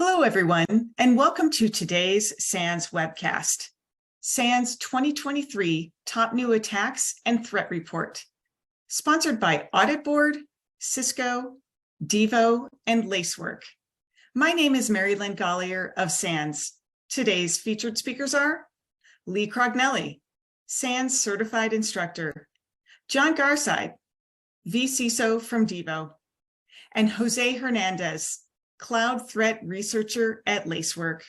Hello, everyone, and welcome to today's SANS webcast, SANS 2023 Top New Attacks and Threat Report, sponsored by Audit Board, Cisco, Devo, and Lacework. My name is Mary Lynn Gollier of SANS. Today's featured speakers are Lee Crognelli, SANS Certified Instructor, John Garside, vCISO from Devo, and Jose Hernandez, Cloud Threat Researcher at Lacework.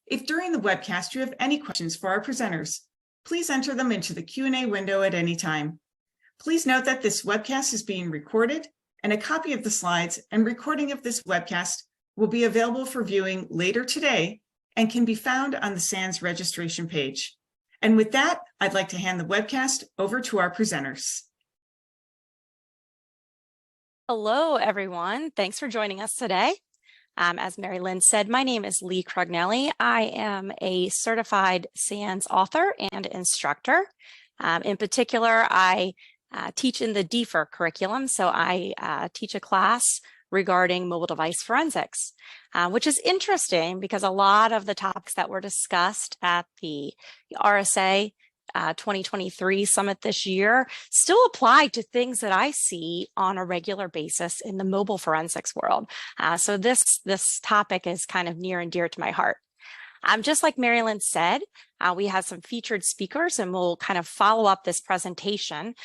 If during the webcast you have any questions for our presenters, please enter them into the Q&A window at any time. Please note that this webcast is being recorded, and a copy of the slides and recording of this webcast will be available for viewing later today and can be found on the SANS registration page. And with that, I'd like to hand the webcast over to our presenters. Hello, everyone. Thanks for joining us today. As Mary Lynn said, my name is Lee Crognelli. I am a certified SANS author and instructor. In particular, I teach in the DFIR curriculum, so I teach a class regarding mobile device forensics, which is interesting because a lot of the topics that were discussed at the RSA 2023 summit this year still apply to things that I see on a regular basis in the mobile forensics world. So this topic is kind of near and dear to my heart. Just like Mary Lynn said, we have some featured speakers, and we'll kind of follow up this presentation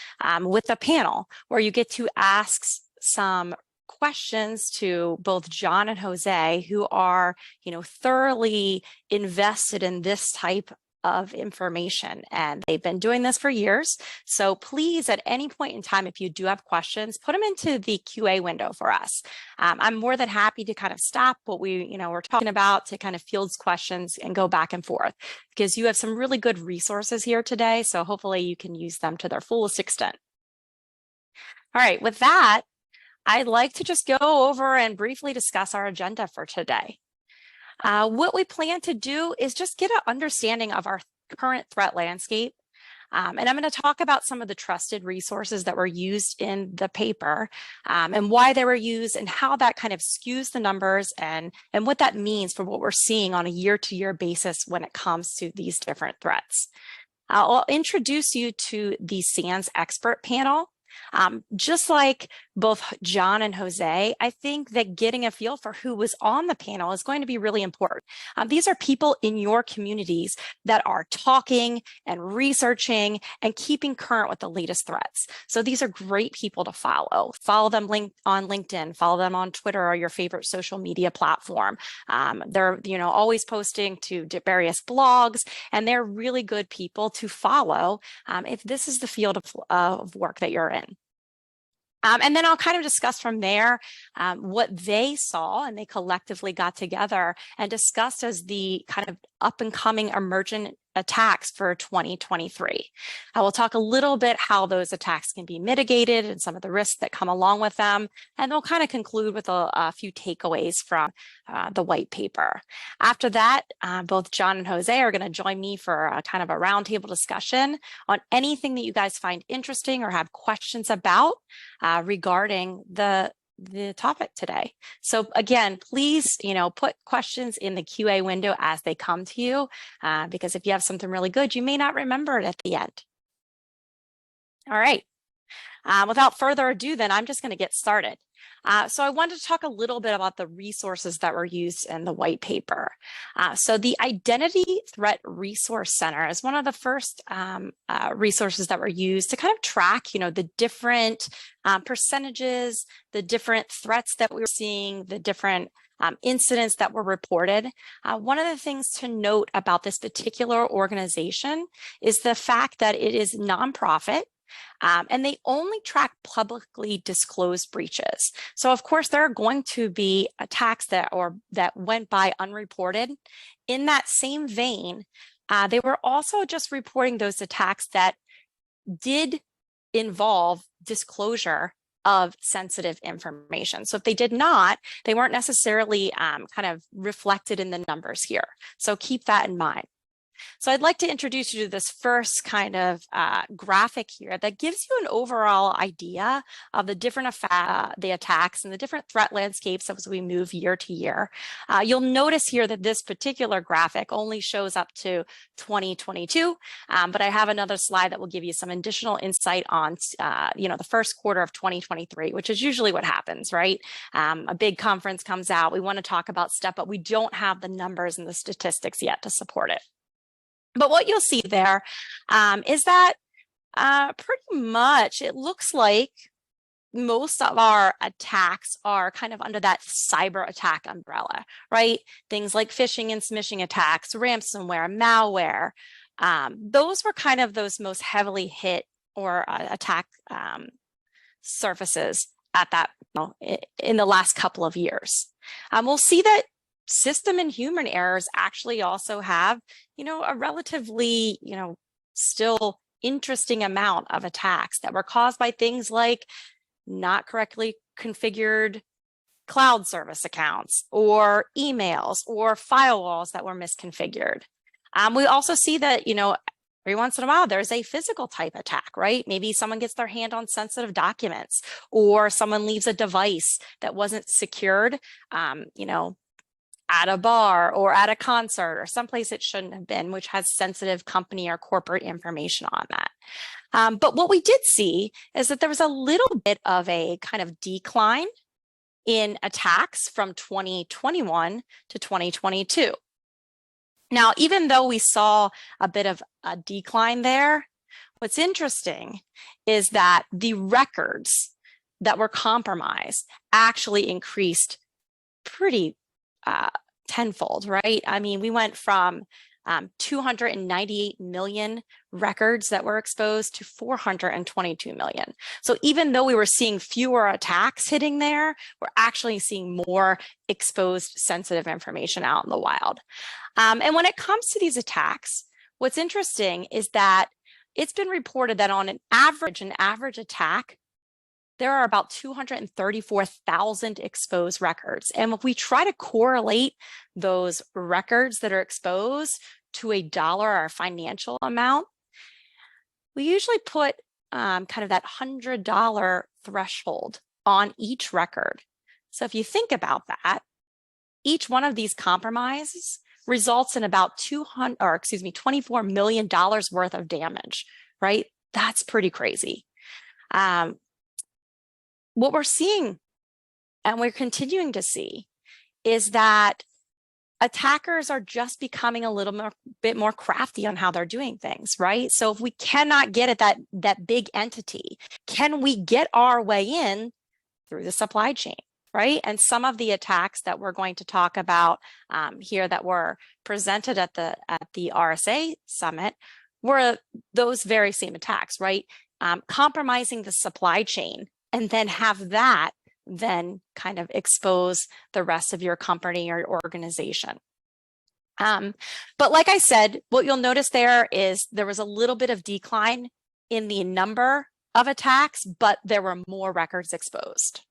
with a panel where you get to ask some questions to both John and Jose, who are, thoroughly invested in this type of information, and they've been doing this for years. So please, at any point in time, if you do have questions, put them into the QA window for us. I'm more than happy to kind of stop what we're talking about to kind of field questions and go back and forth, because you have some really good resources here today. So hopefully you can use them to their fullest extent. All right, with that, I'd like to just go over and briefly discuss our agenda for today. What we plan to do is just get an understanding of our current threat landscape. And I'm going to talk about some of the trusted resources that were used in the paper and why they were used and how that kind of skews the numbers and what that means for what we're seeing on a year-to-year basis when it comes to these different threats. I'll introduce you to the SANS expert panel. Just like both John and Jose, I think that getting a feel for who was on the panel is going to be really important. These are people in your communities that are talking and researching and keeping current with the latest threats. So these are great people to follow. Follow them on LinkedIn, follow them on Twitter or your favorite social media platform. They're always posting to various blogs, and they're really good people to follow if this is the field of work that you're in. And then I'll kind of discuss from there what they saw, and they collectively got together and discussed as the kind of up and coming emergent attacks for 2023. I will talk a little bit how those attacks can be mitigated and some of the risks that come along with them. And we'll kind of conclude with a few takeaways from the white paper. After that, both John and Jose are going to join me for a kind of a roundtable discussion on anything that you guys find interesting or have questions about regarding the topic today. So again, please, put questions in the QA window as they come to you, because if you have something really good, you may not remember it at the end. All right. Without further ado, then I'm just going to get started. So I wanted to talk a little bit about the resources that were used in the white paper. So the Identity Threat Resource Center is one of the first resources that were used to kind of track, the different percentages, the different threats that we were seeing, the different incidents that were reported. One of the things to note about this particular organization is the fact that it is nonprofit. And they only track publicly disclosed breaches. So of course, there are going to be attacks that went by unreported. In that same vein, they were also just reporting those attacks that did involve disclosure of sensitive information. So if they did not, they weren't necessarily kind of reflected in the numbers here. So keep that in mind. So I'd like to introduce you to this first kind of graphic here that gives you an overall idea of the different the attacks and the different threat landscapes as we move year to year. You'll notice here that this particular graphic only shows up to 2022, but I have another slide that will give you some additional insight on the first quarter of 2023, which is usually what happens, right? A big conference comes out, we want to talk about stuff, but we don't have the numbers and the statistics yet to support it. But what you'll see there is that pretty much it looks like most of our attacks are kind of under that cyber attack umbrella, right? Things like phishing and smishing attacks, ransomware, malware. Those were kind of those most heavily hit or attack surfaces at that in the last couple of years. We'll see that system and human errors actually also have, a relatively, still interesting amount of attacks that were caused by things like not correctly configured cloud service accounts or emails or firewalls that were misconfigured. We also see that, every once in a while, there's a physical type attack, right? Maybe someone gets their hand on sensitive documents or someone leaves a device that wasn't secured, at a bar or at a concert or someplace it shouldn't have been, which has sensitive company or corporate information on that. But what we did see is that there was a little bit of a kind of decline in attacks from 2021 to 2022. Now, even though we saw a bit of a decline there, what's interesting is that the records that were compromised actually increased pretty tenfold, right? I mean, we went from 298 million records that were exposed to 422 million. So even though we were seeing fewer attacks hitting there, we're actually seeing more exposed sensitive information out in the wild. And when it comes to these attacks, what's interesting is that it's been reported that on an average attack, there are about 234,000 exposed records. And if we try to correlate those records that are exposed to a dollar or financial amount, we usually put kind of that $100 threshold on each record. So if you think about that, each one of these compromises results in about $24 million worth of damage, right? That's pretty crazy. What we're seeing, and we're continuing to see, is that attackers are just becoming a little bit more crafty on how they're doing things, right? So if we cannot get at that big entity, can we get our way in through the supply chain, right? And some of the attacks that we're going to talk about here that were presented at the RSA Summit were those very same attacks, right? Compromising the supply chain, and then have that then kind of expose the rest of your company or organization. But like I said, what you'll notice there is there was a little bit of decline in the number of attacks, but there were more records exposed.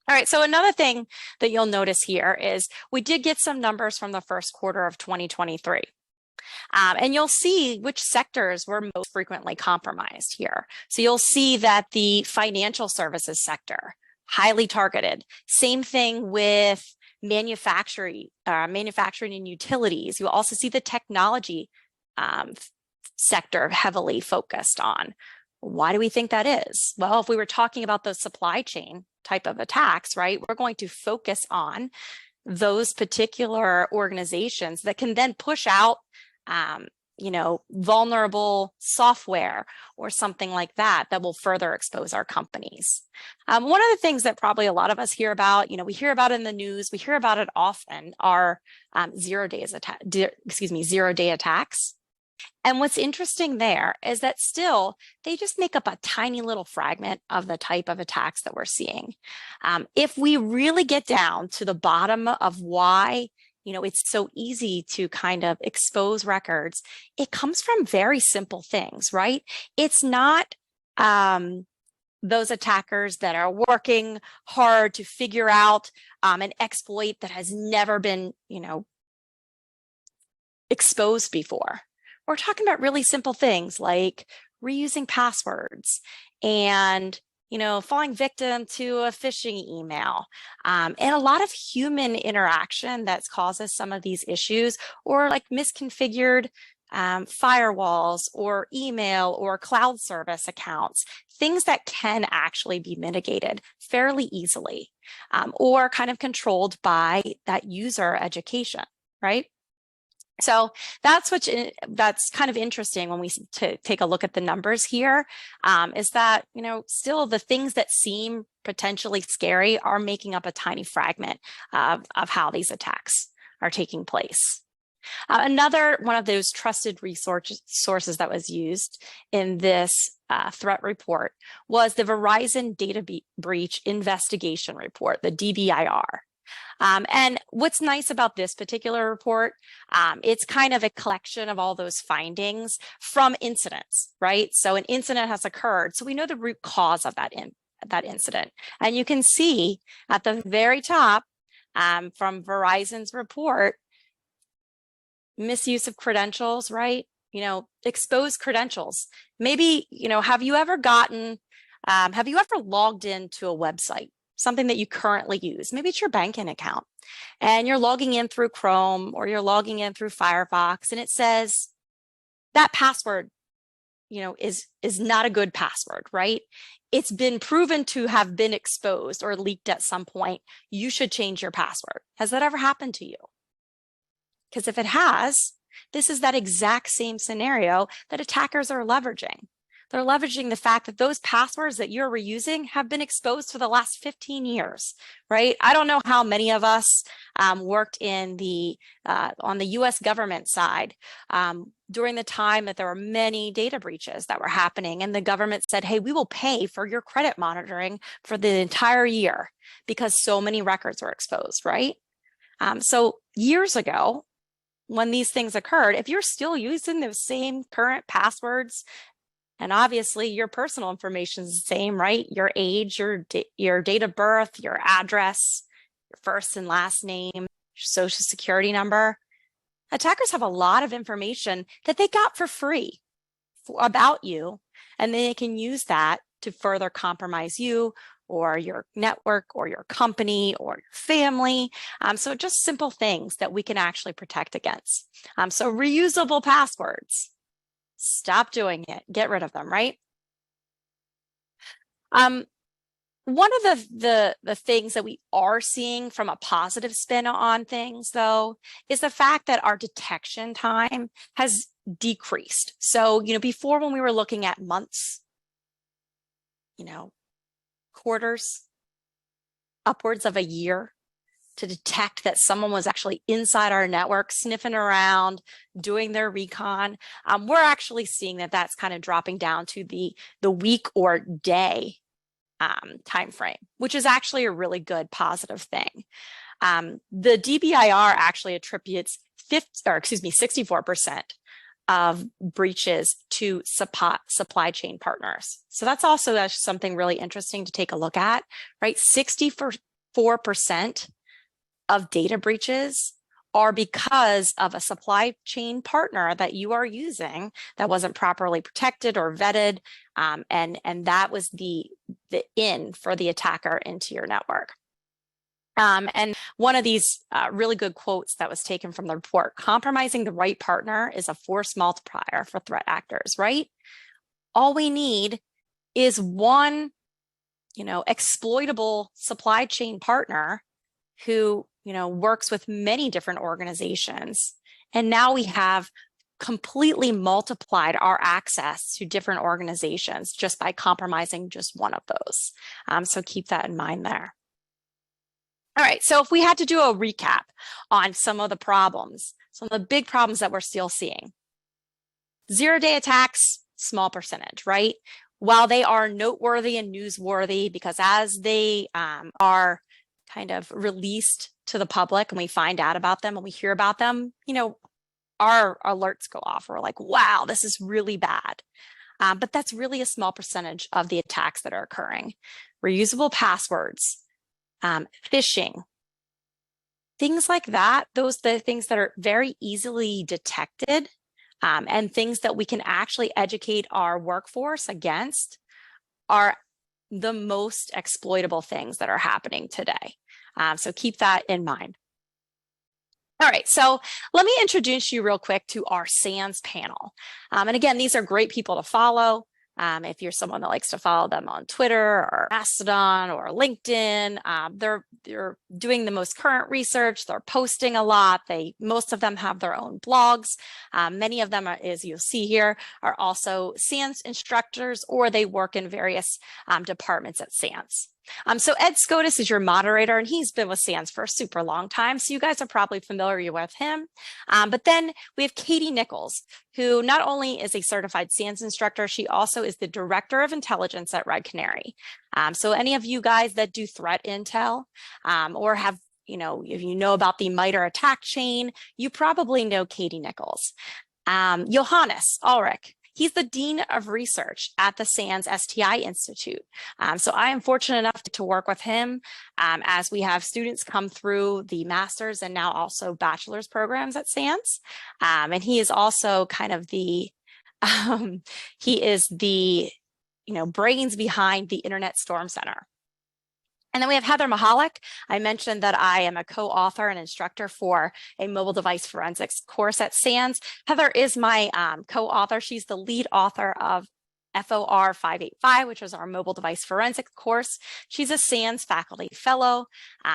All right, so another thing that you'll notice here is we did get some numbers from the first quarter of 2023. And you'll see which sectors were most frequently compromised here. So you'll see that the financial services sector, highly targeted. Same thing with manufacturing and utilities. You'll also see the technology sector heavily focused on. Why do we think that is? Well, if we were talking about those supply chain type of attacks, right, we're going to focus on those particular organizations that can then push out vulnerable software or something like that will further expose our companies. One of the things that probably a lot of us hear about, we hear about in the news, we hear about it often, are zero-day attacks. And what's interesting there is that still they just make up a tiny little fragment of the type of attacks that we're seeing. If we really get down to the bottom of why it's so easy to kind of expose records, it comes from very simple things, right? It's not those attackers that are working hard to figure out an exploit that has never been, exposed before. We're talking about really simple things like reusing passwords and falling victim to a phishing email, and a lot of human interaction that causes some of these issues, or like misconfigured firewalls or email or cloud service accounts, things that can actually be mitigated fairly easily, or kind of controlled by that user education, right? So that's kind of interesting when we take a look at the numbers here, is that, still the things that seem potentially scary are making up a tiny fragment of how these attacks are taking place. Another one of those trusted sources that was used in this threat report was the Verizon Data Breach Investigation Report, the DBIR. And what's nice about this particular report, it's kind of a collection of all those findings from incidents, right? So an incident has occurred, so we know the root cause of that incident. And you can see at the very top from Verizon's report, misuse of credentials, right? Exposed credentials. Maybe, have you ever logged into a website? Something that you currently use. Maybe it's your banking account and you're logging in through Chrome or you're logging in through Firefox, and it says that password, is not a good password, right? It's been proven to have been exposed or leaked at some point. You should change your password. Has that ever happened to you? Because if it has, this is that exact same scenario that attackers are leveraging. They're leveraging the fact that those passwords that you're reusing have been exposed for the last 15 years, right? I don't know how many of us worked in on the US government side during the time that there were many data breaches that were happening, and the government said, hey, we will pay for your credit monitoring for the entire year because so many records were exposed, right? So years ago, when these things occurred, if you're still using those same current passwords, and obviously your personal information is the same, right? Your age, your date of birth, your address, your first and last name, your social security number. Attackers have a lot of information that they got for free about you, and they can use that to further compromise you or your network or your company or your family. So just simple things that we can actually protect against. So reusable passwords. Stop doing it. Get rid of them, right? One of the things that we are seeing from a positive spin on things, though, is the fact that our detection time has decreased. So, before, when we were looking at months, quarters, upwards of a year to detect that someone was actually inside our network, sniffing around, doing their recon. We're actually seeing that that's kind of dropping down to the week or day time frame, which is actually a really good positive thing. The DBIR actually attributes 64% of breaches to supply chain partners. So that's also something really interesting to take a look at, right? 64% of data breaches are because of a supply chain partner that you are using that wasn't properly protected or vetted, and that was the in for the attacker into your network. And one of these really good quotes that was taken from the report: compromising the right partner is a force multiplier for threat actors, right? All we need is one, exploitable supply chain partner who, works with many different organizations. And now we have completely multiplied our access to different organizations just by compromising just one of those. So keep that in mind there. All right, so if we had to do a recap on some of the problems, some of the big problems that we're still seeing. Zero-day attacks, small percentage, right? While they are noteworthy and newsworthy, because as they are kind of released to the public and we find out about them and we hear about them, our alerts go off. We're like, wow, this is really bad. But that's really a small percentage of the attacks that are occurring. Reusable passwords, phishing, Things like that, the things that are very easily detected, and things that we can actually educate our workforce against, are the most exploitable things that are happening today. So keep that in mind. All right, so let me introduce you real quick to our SANS panel. And again, these are great people to follow. If you're someone that likes to follow them on Twitter or Mastodon or LinkedIn, they're doing the most current research. They're posting a lot. Most of them have their own blogs. Many of them, as you'll see here, are also SANS instructors, or they work in various departments at SANS. So Ed Scotus is your moderator, and he's been with SANS for a super long time, so you guys are probably familiar with him. But then we have Katie Nichols, who not only is a certified SANS instructor, she also is the Director of Intelligence at Red Canary. So any of you guys that do threat intel, or have, if you know about the MITRE attack chain, you probably know Katie Nichols. Johannes Ulrich. He's the Dean of Research at the SANS STI Institute. So I am fortunate enough to work with him as we have students come through the master's and now also bachelor's programs at SANS. And he is also kind of the, brains behind the Internet Storm Center. And then we have Heather Mahalik. I mentioned that I am a co-author and instructor for a mobile device forensics course at SANS. Heather is my co-author. She's the lead author of FOR 585, which is our mobile device forensics course. She's a SANS faculty fellow.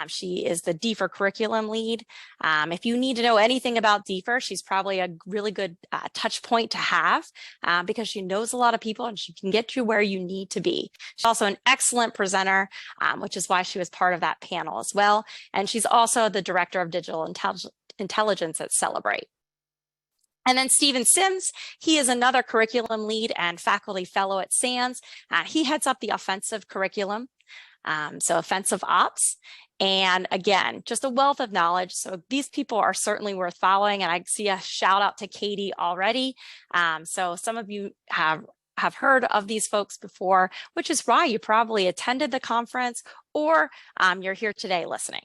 She is the DFIR curriculum lead. If you need to know anything about DFIR, she's probably a really good touch point to have because she knows a lot of people and she can get you where you need to be. She's also an excellent presenter, which is why she was part of that panel as well. And she's also the Director of Digital Intelligence at Celebrate. And then Stephen Sims, he is another curriculum lead and faculty fellow at SANS. He heads up the offensive curriculum, so offensive ops. And again, just a wealth of knowledge. So these people are certainly worth following. And I see a shout out to Katie already. So some of you have heard of these folks before, which is why you probably attended the conference or you're here today listening.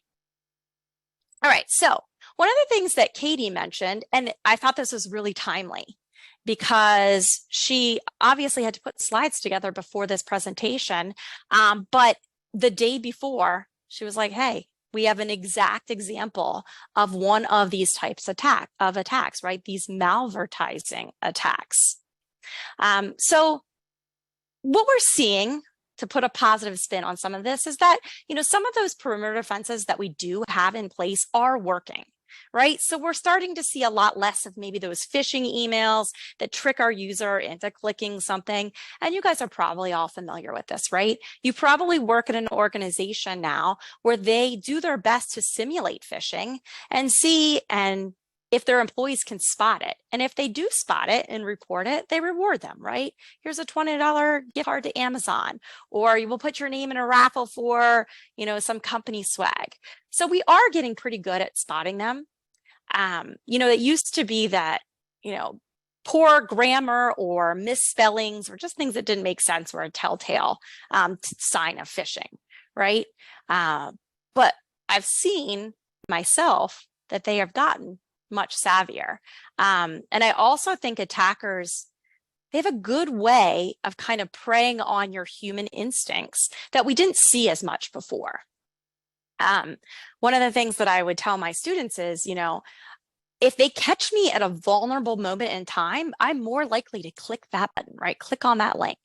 All right, so one of the things that Katie mentioned, and I thought this was really timely because she obviously had to put slides together before this presentation, but the day before, she was like, hey, we have an exact example of one of these types of attacks, right? These malvertising attacks. So what we're seeing, to put a positive spin on some of this, is that, some of those perimeter defenses that we do have in place are working, right? So we're starting to see a lot less of maybe those phishing emails that trick our user into clicking something. And you guys are probably all familiar with this, right? You probably work at an organization now where they do their best to simulate phishing and see if their employees can spot it. And if they do spot it and report it, they reward them, right? Here's a $20 gift card to Amazon, or you will put your name in a raffle for, some company swag. So we are getting pretty good at spotting them. It used to be that, poor grammar or misspellings or just things that didn't make sense were a telltale sign of phishing, right? But I've seen myself that they have gotten much savvier. And I also think attackers, they have a good way of kind of preying on your human instincts that we didn't see as much before. One of the things that I would tell my students is, if they catch me at a vulnerable moment in time, I'm more likely to click that button, right? Click on that link.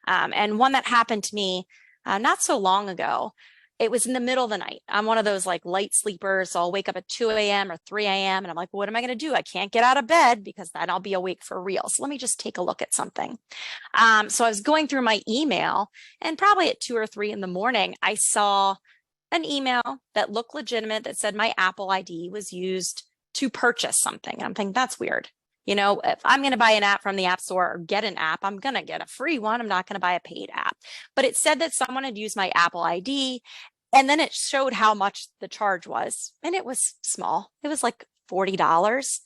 And one that happened to me not so long ago, it was in the middle of the night. I'm one of those like light sleepers. So I'll wake up at 2 a.m. or 3 a.m. and I'm like, what am I going to do? I can't get out of bed because then I'll be awake for real. So let me just take a look at something. So I was going through my email, and probably at 2 or 3 in the morning, I saw an email that looked legitimate that said my Apple ID was used to purchase something. I'm thinking that's weird. If I'm going to buy an app from the App Store or get an app, I'm going to get a free one. I'm not going to buy a paid app. But it said that someone had used my Apple ID, and then it showed how much the charge was. And it was small. It was like $40.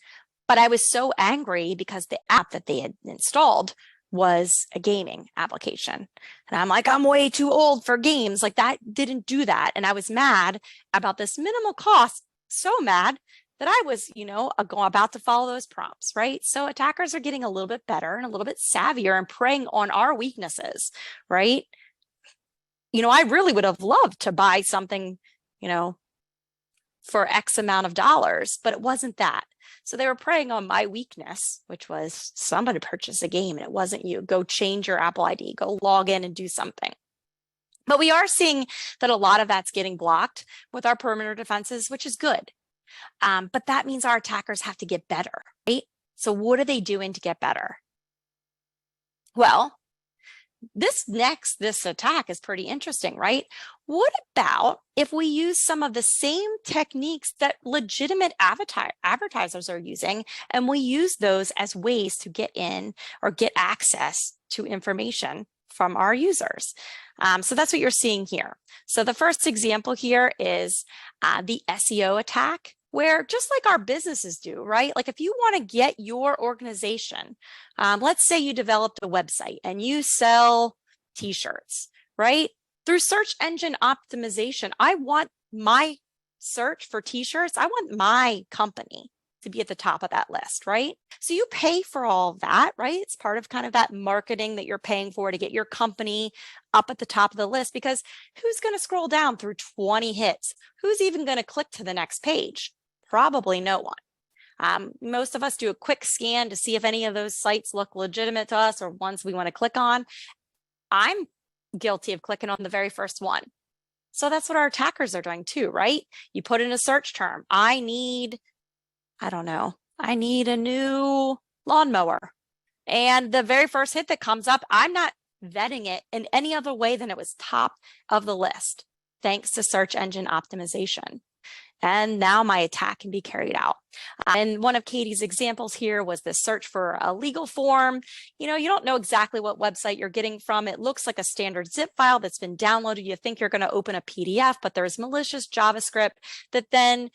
But I was so angry because the app that they had installed was a gaming application. And I'm like, I'm way too old for games. Like, that didn't do that. And I was mad about this minimal cost so mad that I was, about to follow those prompts, right? So attackers are getting a little bit better and a little bit savvier and preying on our weaknesses, right? I really would have loved to buy something, for X amount of dollars, but it wasn't that. So they were preying on my weakness, which was somebody purchased a game and it wasn't you. Go change your Apple ID, go log in and do something. But we are seeing that a lot of that's getting blocked with our perimeter defenses, which is good. But that means our attackers have to get better, right? So what are they doing to get better? Well, this attack is pretty interesting, right? What about if we use some of the same techniques that legitimate advertisers are using, and we use those as ways to get in or get access to information from our users? So that's what you're seeing here. So the first example here is the SEO attack, where just like our businesses do, right? Like if you want to get your organization, let's say you developed a website and you sell t-shirts, right? Through search engine optimization, I want my search for t-shirts, I want my company to be at the top of that list, right? So you pay for all of that, right? It's part of kind of that marketing that you're paying for to get your company up at the top of the list, because who's going to scroll down through 20 hits? Who's even going to click to the next page? Probably no one. Most of us do a quick scan to see if any of those sites look legitimate to us or ones we want to click on. I'm guilty of clicking on the very first one. So that's what our attackers are doing too, right? You put in a search term. I need a new lawnmower. And the very first hit that comes up, I'm not vetting it in any other way than it was top of the list, thanks to search engine optimization. And now my attack can be carried out. And one of Katie's examples here was the search for a legal form. You don't know exactly what website you're getting from. It looks like a standard zip file that's been downloaded. You think you're going to open a PDF, but there's malicious JavaScript that then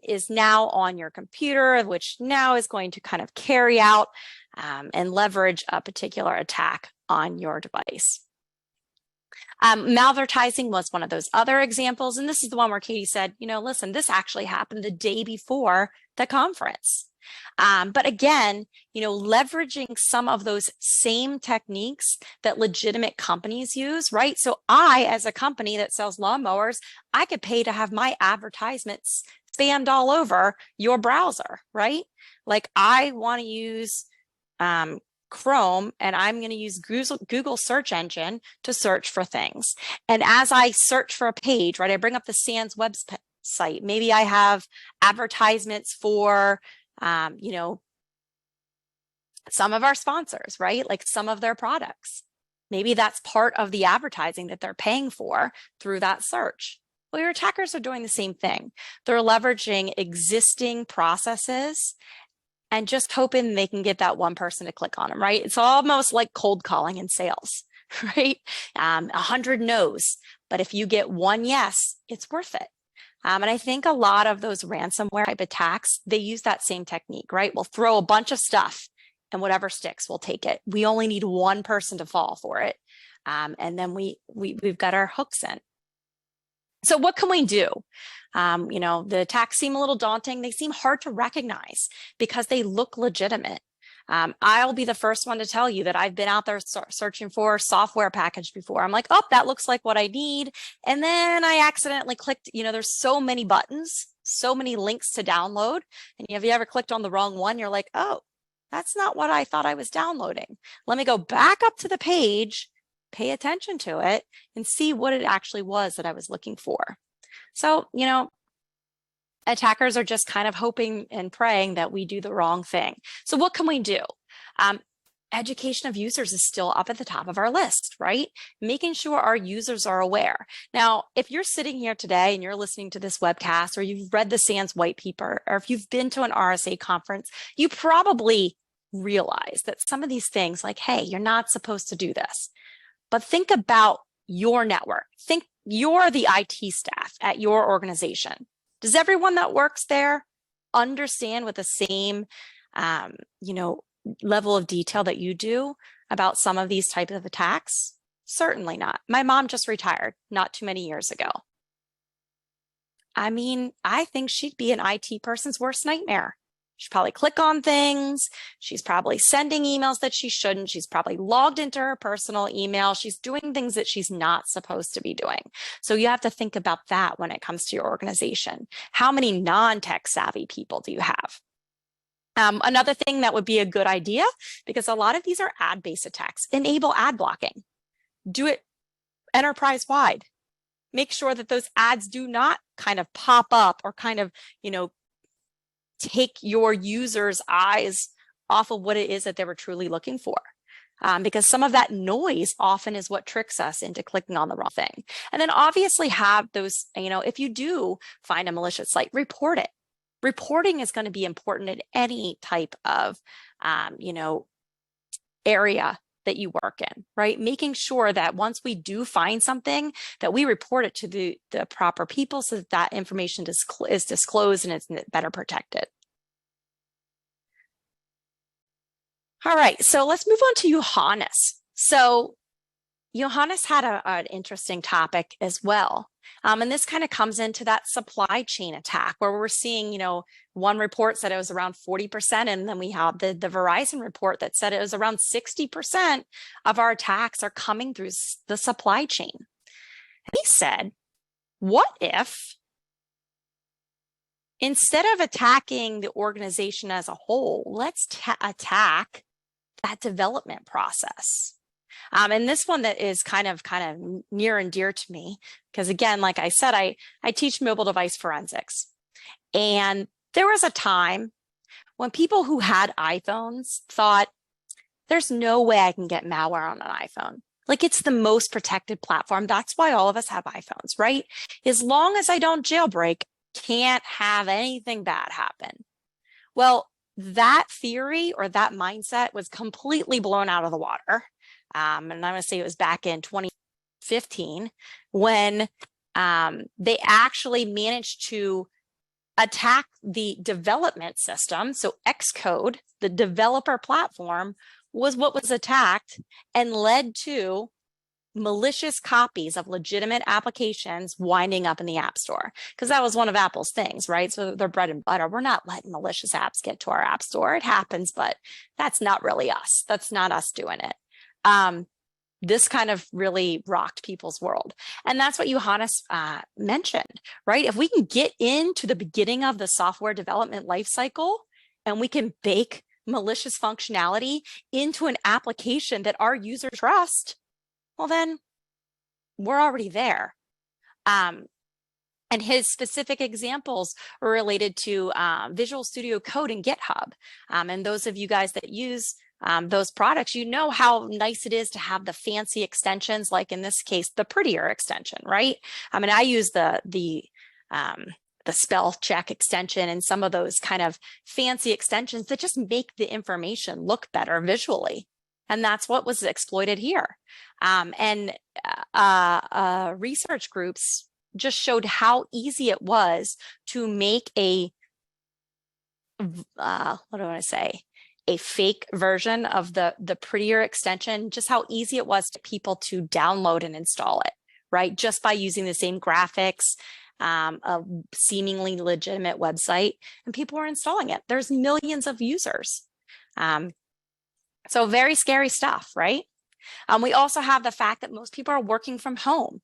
is now on your computer, which now is going to kind of carry out and leverage a particular attack on your device. Malvertising was one of those other examples. And this is the one where Katie said, listen, this actually happened the day before the conference. But again, leveraging some of those same techniques that legitimate companies use, right? So I, as a company that sells lawnmowers, I could pay to have my advertisements spammed all over your browser, right? Like I want to use Chrome, and I'm going to use Google search engine to search for things. And as I search for a page, right, I bring up the SANS website. Maybe I have advertisements for, some of our sponsors, right? Like some of their products. Maybe that's part of the advertising that they're paying for through that search. Well, your attackers are doing the same thing. They're leveraging existing processes and just hoping they can get that one person to click on them, right? It's almost like cold calling in sales, right? 100 no's, but if you get one yes, it's worth it. And I think a lot of those ransomware type attacks, they use that same technique, right? We'll throw a bunch of stuff and whatever sticks, we'll take it. We only need one person to fall for it. And then we've got our hooks in. So what can we do? The attacks seem a little daunting. They seem hard to recognize because they look legitimate. I'll be the first one to tell you that I've been out there searching for a software package before. I'm like, oh, that looks like what I need. And then I accidentally clicked, there's so many buttons, so many links to download. And have you ever clicked on the wrong one? You're like, oh, that's not what I thought I was downloading. Let me go back up to the page, pay attention to it, and see what it actually was that I was looking for. So, attackers are just kind of hoping and praying that we do the wrong thing. So what can we do? Education of users is still up at the top of our list, right? Making sure our users are aware. Now, if you're sitting here today and you're listening to this webcast, or you've read the SANS white paper, or if you've been to an RSA conference, you probably realize that some of these things like, hey, you're not supposed to do this. But think about your network. Think you're the IT staff at your organization. Does everyone that works there understand with the same, level of detail that you do about some of these types of attacks? Certainly not. My mom just retired not too many years ago. I mean, I think she'd be an IT person's worst nightmare. She'd probably click on things. She's probably sending emails that she shouldn't. She's probably logged into her personal email. She's doing things that she's not supposed to be doing. So you have to think about that when it comes to your organization. How many non-tech savvy people do you have? Another thing that would be a good idea, because a lot of these are ad-based attacks, enable ad blocking. Do it enterprise-wide. Make sure that those ads do not kind of pop up or kind of, take your users' eyes off of what it is that they were truly looking for. Because some of that noise often is what tricks us into clicking on the wrong thing. And then obviously have those, if you do find a malicious site, report it. Reporting is going to be important in any type of, area that you work in, right? Making sure that once we do find something, that we report it to the proper people so that that information is disclosed and it's better protected. All right, so let's move on to Johannes. So Johannes had an interesting topic as well. And this kind of comes into that supply chain attack where we're seeing, one report said it was around 40%. And then we have the Verizon report that said it was around 60% of our attacks are coming through the supply chain. And he said, what if instead of attacking the organization as a whole, let's attack that development process? And this one that is kind of near and dear to me, because again, like I said, I teach mobile device forensics. And there was a time when people who had iPhones thought, there's no way I can get malware on an iPhone. Like, it's the most protected platform. That's why all of us have iPhones, right? As long as I don't jailbreak, can't have anything bad happen. Well, that theory or that mindset was completely blown out of the water. And I'm going to say it was back in 2015 when they actually managed to attack the development system. So Xcode, the developer platform, was what was attacked and led to malicious copies of legitimate applications winding up in the App Store, because that was one of Apple's things, right? So their bread and butter. We're not letting malicious apps get to our App Store. It happens, but that's not really us. That's not us doing it. This kind of really rocked people's world. And that's what Johannes mentioned, right? If we can get into the beginning of the software development lifecycle and we can bake malicious functionality into an application that our users trust, well, then we're already there. And his specific examples are related to Visual Studio Code and GitHub. And those of you guys that use those products, you know how nice it is to have the fancy extensions, like in this case, the Prettier extension, right? I mean, I use the spell check extension and some of those kind of fancy extensions that just make the information look better visually. And that's what was exploited here. Research groups just showed how easy it was to make a fake version of the Prettier extension, just how easy it was to people to download and install it, right? Just by using the same graphics, a seemingly legitimate website, and people were installing it. There's millions of users. So very scary stuff, right? We also have the fact that most people are working from home.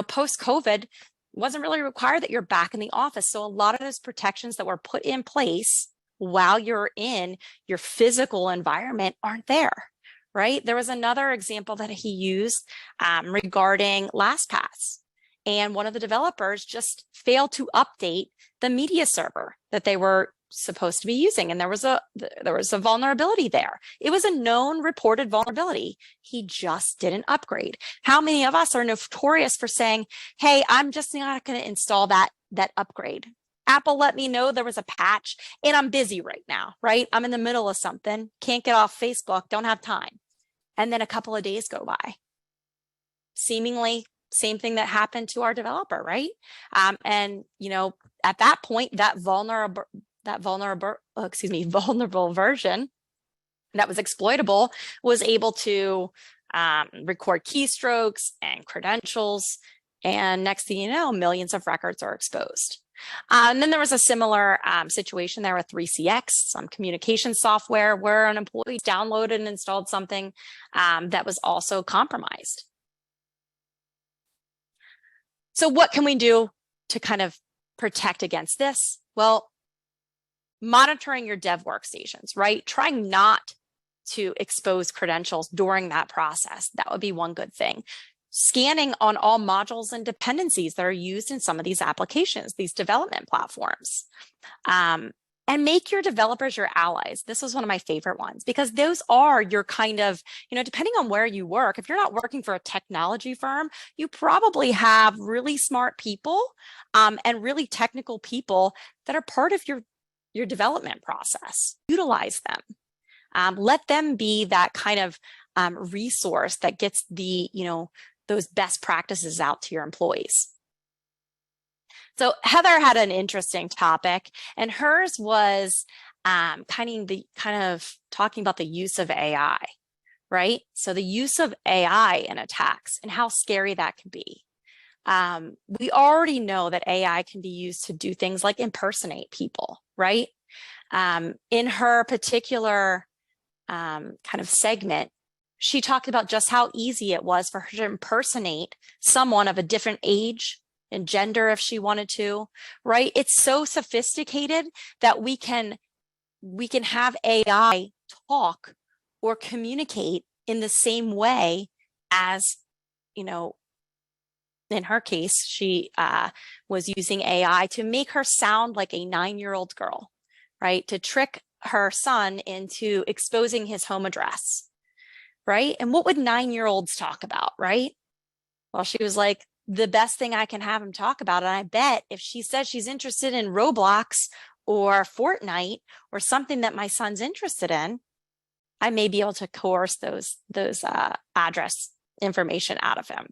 Post-COVID, wasn't really required that you're back in the office. So a lot of those protections that were put in place while you're in your physical environment aren't there, right? There was another example that he used regarding LastPass. And one of the developers just failed to update the media server that they were supposed to be using. And there was a vulnerability there. It was a known reported vulnerability. He just didn't upgrade. How many of us are notorious for saying, hey, I'm just not going to install that upgrade. Apple let me know there was a patch and I'm busy right now, right? I'm in the middle of something, can't get off Facebook, don't have time. And then a couple of days go by. Seemingly same thing that happened to our developer, right? At that point, that vulnerable version that was exploitable was able to record keystrokes and credentials. And next thing you know, millions of records are exposed. And then there was a similar situation there with 3CX, some communication software where an employee downloaded and installed something that was also compromised. So what can we do to kind of protect against this? Well, monitoring your dev workstations, right? Trying not to expose credentials during that process. That would be one good thing. Scanning on all modules and dependencies that are used in some of these applications, these development platforms. And make your developers your allies. This was one of my favorite ones because those are your kind of, depending on where you work, if you're not working for a technology firm, you probably have really smart people and really technical people that are part of your development process. Utilize them. Let them be that kind of resource that gets those best practices out to your employees. So Heather had an interesting topic, and hers was kind of talking about the use of AI, right? So the use of AI in attacks and how scary that can be. We already know that AI can be used to do things like impersonate people, right? In her particular kind of segment, she talked about just how easy it was for her to impersonate someone of a different age and gender if she wanted to, right? It's so sophisticated that we can have AI talk or communicate in the same way as, in her case, she was using AI to make her sound like a 9-year-old girl, right? To trick her son into exposing his home address, right? And what would 9-year-olds talk about, right? Well, she was like, the best thing I can have him talk about. And I bet if she says she's interested in Roblox or Fortnite or something that my son's interested in, I may be able to coerce those address information out of him.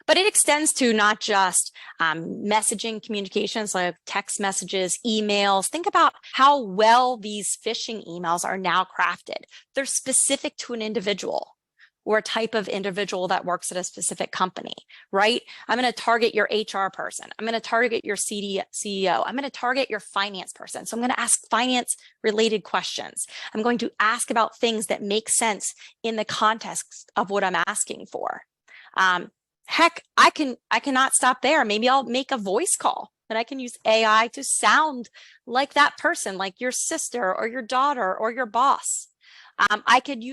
But it extends to not just messaging communications like text messages, emails. Think about how well these phishing emails are now crafted. They're specific to an individual or a type of individual that works at a specific company, right? I'm going to target your HR person. I'm going to target your CEO. I'm going to target your finance person. So I'm going to ask finance related questions. I'm going to ask about things that make sense in the context of what I'm asking for. Heck, I cannot stop there. Maybe I'll make a voice call and I can use AI to sound like that person, like your sister or your daughter or your boss. I could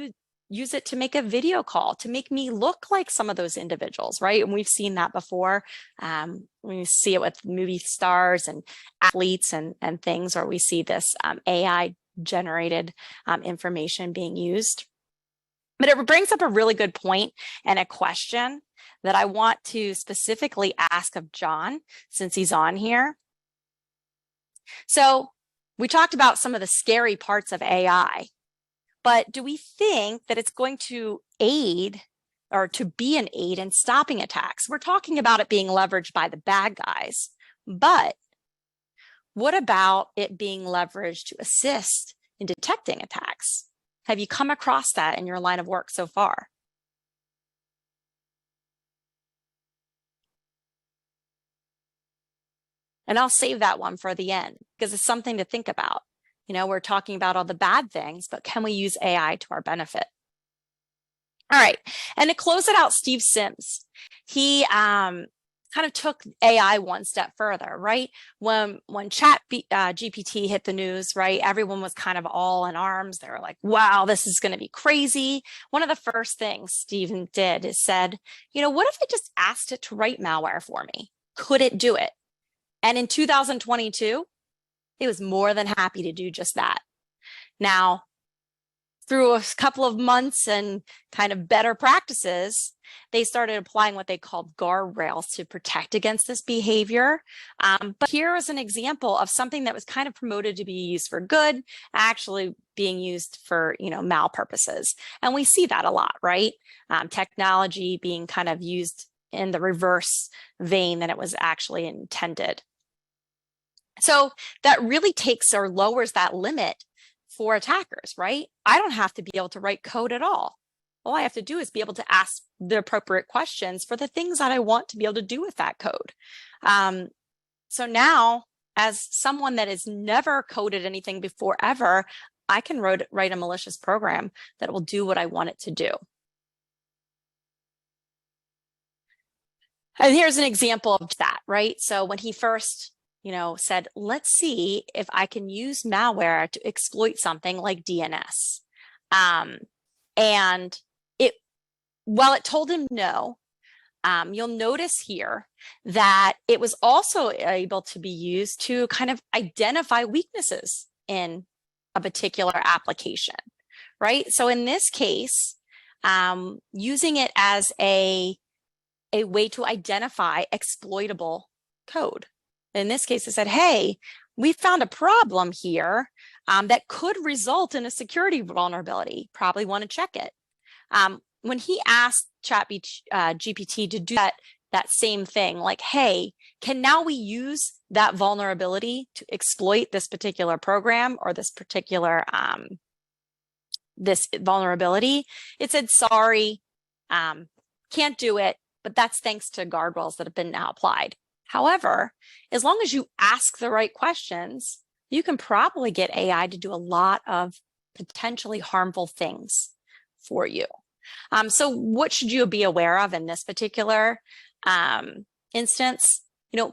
use it to make a video call to make me look like some of those individuals, right? And we've seen that before. We see it with movie stars and athletes and things, or we see this AI generated information being used. But it brings up a really good point and a question that I want to specifically ask of John, since he's on here. So we talked about some of the scary parts of AI, but do we think that it's going to aid or to be an aid in stopping attacks? We're talking about it being leveraged by the bad guys, but what about it being leveraged to assist in detecting attacks? Have you come across that in your line of work so far? And I'll save that one for the end because it's something to think about. We're talking about all the bad things, but can we use AI to our benefit? All right. And to close it out, Steve Sims, he kind of took AI one step further, right? When Chat GPT hit the news, right, everyone was kind of all in arms. They were like, wow, this is going to be crazy. One of the first things Steven did is said, what if I just asked it to write malware for me? Could it do it? And in 2022, it was more than happy to do just that. Now, through a couple of months and kind of better practices, they started applying what they called guardrails to protect against this behavior. But here is an example of something that was kind of promoted to be used for good, actually being used for, mal purposes. And we see that a lot, right? Technology being kind of used in the reverse vein than it was actually intended. So that really takes or lowers that limit for attackers, right? I don't have to be able to write code at all. All I have to do is be able to ask the appropriate questions for the things that I want to be able to do with that code. So now, as someone that has never coded anything before ever, I can write a malicious program that will do what I want it to do. And here's an example of that, right? So when he first, said, let's see if I can use malware to exploit something like DNS. And while it told him no, you'll notice here that it was also able to be used to kind of identify weaknesses in a particular application, right? So in this case, using it as a way to identify exploitable code. In this case, it said, hey, we found a problem here that could result in a security vulnerability. Probably want to check it. When he asked GPT to do that same thing, like, hey, can now we use that vulnerability to exploit this particular program or this particular this vulnerability? It said, sorry, can't do it, but that's thanks to guardrails that have been now applied. However, as long as you ask the right questions, you can probably get AI to do a lot of potentially harmful things for you. So what should you be aware of in this particular instance?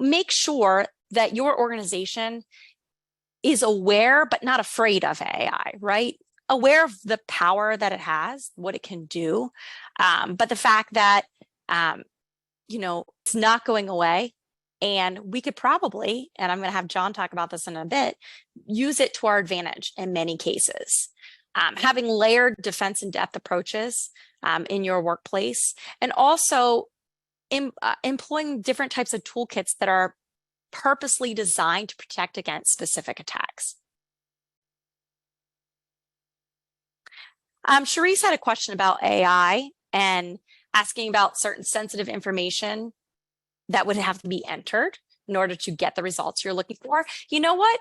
Make sure that your organization is aware but not afraid of AI, right? Aware of the power that it has, what it can do, but the fact that it's not going away. And we could probably, and I'm going to have John talk about this in a bit, use it to our advantage in many cases. Having layered defense in depth approaches in your workplace, and also employing different types of toolkits that are purposely designed to protect against specific attacks. Charisse had a question about AI and asking about certain sensitive information that would have to be entered in order to get the results you're looking for. You know what?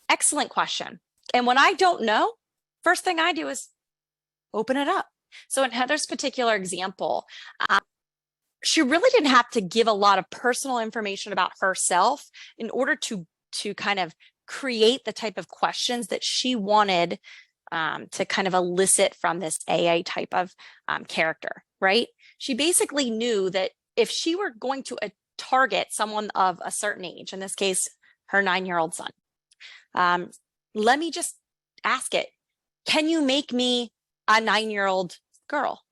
Excellent question. And when I don't know, first thing I do is open it up. So in Heather's particular example, she really didn't have to give a lot of personal information about herself in order to kind of create the type of questions that she wanted to kind of elicit from this AI type of character, right? She basically knew that if she were going to target someone of a certain age, in this case, her 9-year-old son, let me just ask it, can you make me a 9-year-old girl?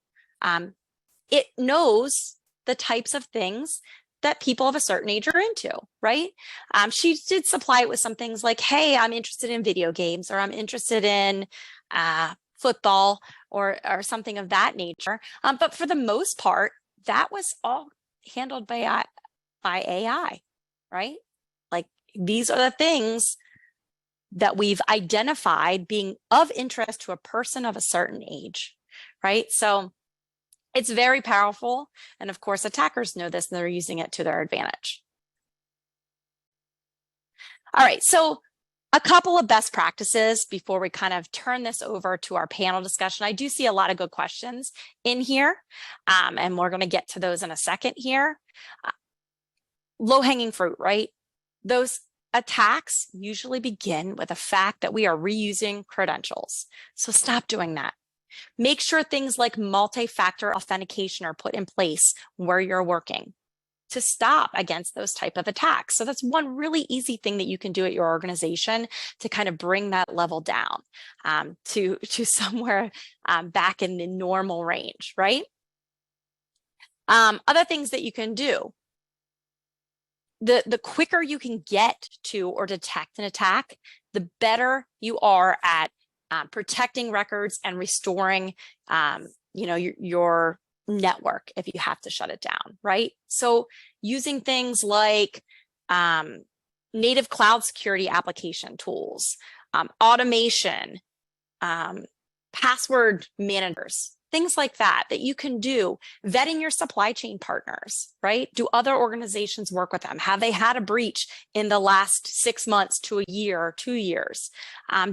It knows the types of things that people of a certain age are into, right? She did supply it with some things like, hey, I'm interested in video games, or I'm interested in football, or something of that nature. But for the most part, that was all handled by AI, right? Like, these are the things that we've identified being of interest to a person of a certain age, right? So it's very powerful. And of course, attackers know this and they're using it to their advantage. All right, so a couple of best practices before we kind of turn this over to our panel discussion. I do see a lot of good questions in here, and we're going to get to those in a second here. Low-hanging fruit, right? Those attacks usually begin with the fact that we are reusing credentials. So stop doing that. Make sure things like multi-factor authentication are put in place where you're working to stop against those type of attacks. So that's one really easy thing that you can do at your organization to kind of bring that level down to somewhere back in the normal range, right? Other things that you can do, the quicker you can get to or detect an attack, the better you are at protecting records and restoring your network if you have to shut it down, right? So using things like native cloud security application tools, automation, password managers, things like that you can do. Vetting your supply chain partners, right? Do other organizations work with them? Have they had a breach in the last 6 months to a year or 2 years?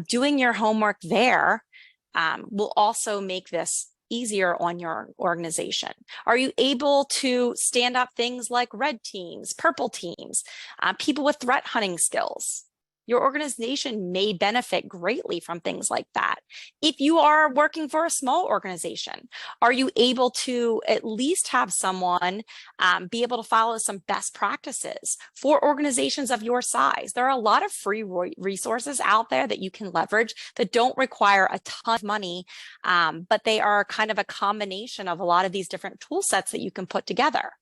Doing your homework there will also make this easier on your organization? Are you able to stand up things like red teams, purple teams, people with threat hunting skills? Your organization may benefit greatly from things like that. If you are working for a small organization, are you able to at least have someone be able to follow some best practices for organizations of your size? There are a lot of free resources out there that you can leverage that don't require a ton of money, but they are kind of a combination of a lot of these different tool sets that you can put together.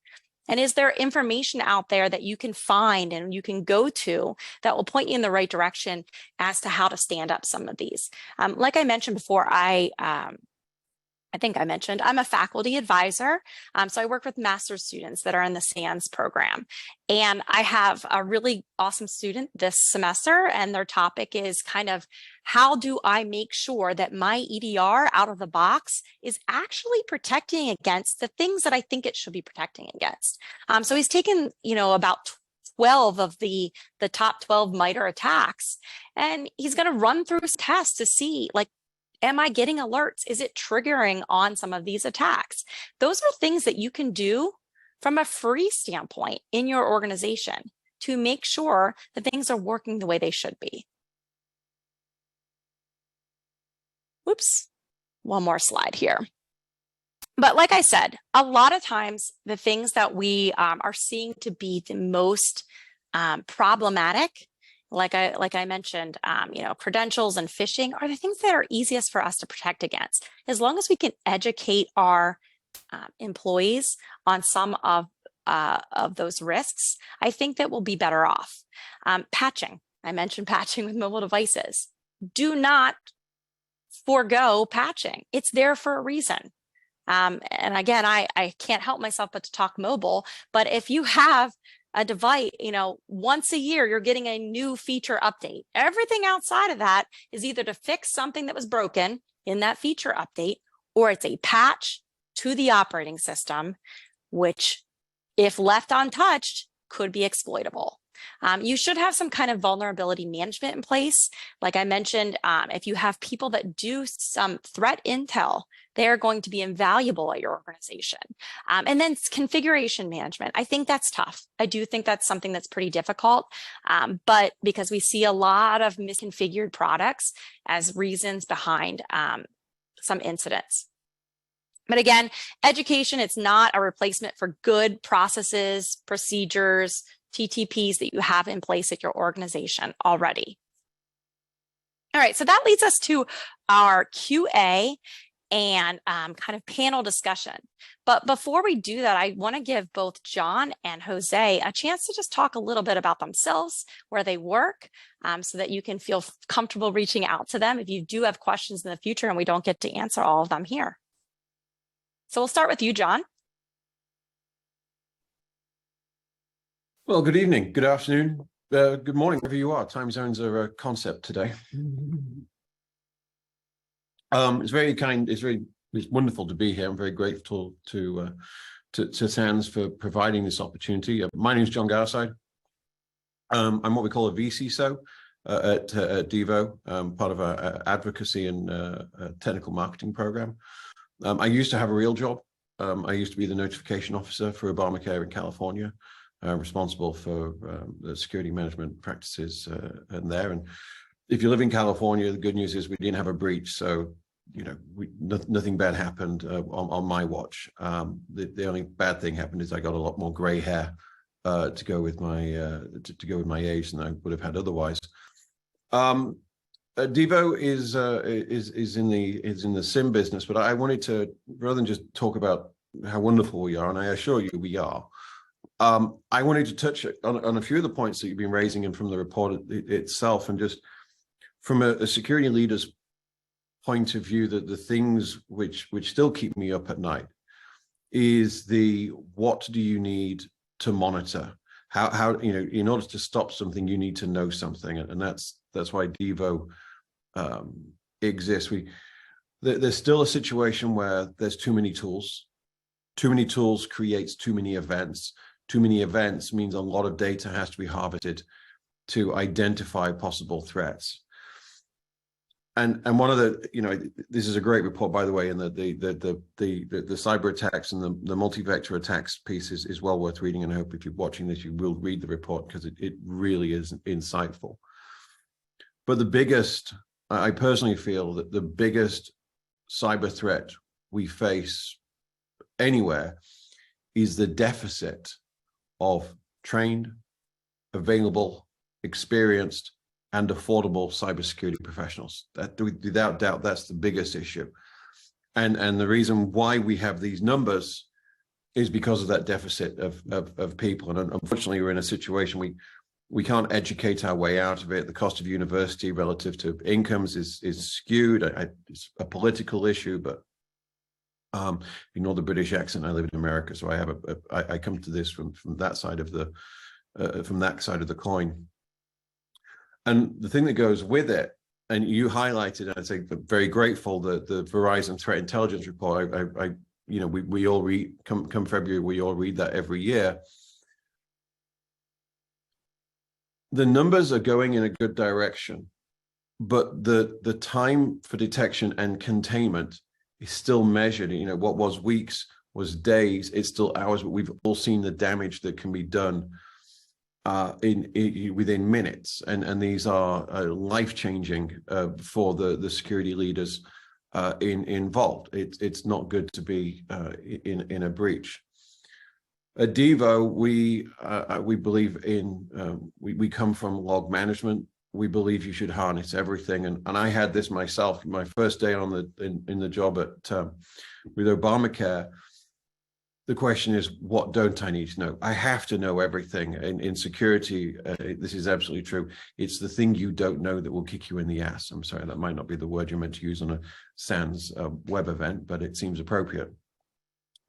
And is there information out there that you can find and you can go to that will point you in the right direction as to how to stand up some of these? Like I mentioned before, I think I mentioned, I'm a faculty advisor. So I work with master's students that are in the SANS program. And I have a really awesome student this semester, and their topic is kind of, how do I make sure that my EDR out of the box is actually protecting against the things that I think it should be protecting against? So he's taken, about 12 of the top 12 MITRE attacks, and he's going to run through tests to see, like, am I getting alerts? Is it triggering on some of these attacks? Those are things that you can do from a free standpoint in your organization to make sure that things are working the way they should be. Whoops, one more slide here. But like I said, a lot of times the things that we are seeing to be the most problematic, like I mentioned, credentials and phishing are the things that are easiest for us to protect against. As long as we can educate our employees on some of those risks, I think that we'll be better off. Patching, I mentioned patching with mobile devices. Do not forego patching. It's there for a reason. And again, I can't help myself but to talk mobile, but if you have a device, once a year, you're getting a new feature update. Everything outside of that is either to fix something that was broken in that feature update, or it's a patch to the operating system, which, if left untouched, could be exploitable. You should have some kind of vulnerability management in place. Like I mentioned, if you have people that do some threat intel, they are going to be invaluable at your organization. And then configuration management. I think that's tough. I do think that's something that's pretty difficult, but because we see a lot of misconfigured products as reasons behind some incidents. But again, education, it's not a replacement for good processes, procedures, TTPs that you have in place at your organization already. All right, so that leads us to our QA and kind of panel discussion. But before we do that, I want to give both John and Jose a chance to just talk a little bit about themselves, where they work, so that you can feel comfortable reaching out to them if you do have questions in the future and we don't get to answer all of them here. So we'll start with you, John. Well, good evening, good afternoon, good morning, wherever you are. Time zones are a concept today. It's very kind. It's wonderful to be here. I'm very grateful to SANS for providing this opportunity. My name is John Garside. I'm what we call a VCSO at Devo, part of our advocacy and technical marketing program. I used to have a real job. I used to be the notification officer for Obamacare in California. Responsible for the security management practices and if you live in California, the good news is we didn't have a breach, so nothing bad happened on my watch. The only bad thing happened is I got a lot more gray hair to go with my age than I would have had otherwise. Devo is in the SIM business, but I wanted to, rather than just talk about how wonderful we are, and I assure you we are. I wanted to touch on a few of the points that you've been raising and from the report itself, and just from a security leader's point of view, that the things which still keep me up at night is what do you need to monitor? How in order to stop something, you need to know something, and that's why Devo exists. There's still a situation where there's too many tools. Too many tools creates too many events. Too many events means a lot of data has to be harvested to identify possible threats. And one of the, this is a great report, by the way, and the cyber attacks and the multi-vector attacks piece is well worth reading. And I hope if you're watching this, you will read the report, because it really is insightful. But I personally feel that the biggest cyber threat we face anywhere is the deficit of trained, available, experienced, and affordable cybersecurity professionals. That, without doubt, that's the biggest issue. And the reason why we have these numbers is because of that deficit of people. And unfortunately, we're in a situation we can't educate our way out of it. The cost of university relative to incomes is skewed. It's a political issue, but ignore the British accent. I live in America, so I come to this from that side of the coin. And the thing that goes with it, and you highlighted, I think, very grateful that the Verizon Threat Intelligence Report. We all read come February. We all read that every year. The numbers are going in a good direction, but the time for detection and containment is still measured. What was weeks was days. It's still hours, but we've all seen the damage that can be done within minutes, and these are life-changing for the security leaders involved. It's not good to be in a breach. At Devo, we believe in we come from log management. We believe you should harness everything, and I had this myself. My first day in the job with Obamacare. The question is, what don't I need to know? I have to know everything. In security, this is absolutely true. It's the thing you don't know that will kick you in the ass. I'm sorry, that might not be the word you're meant to use on a SANS web event, but it seems appropriate.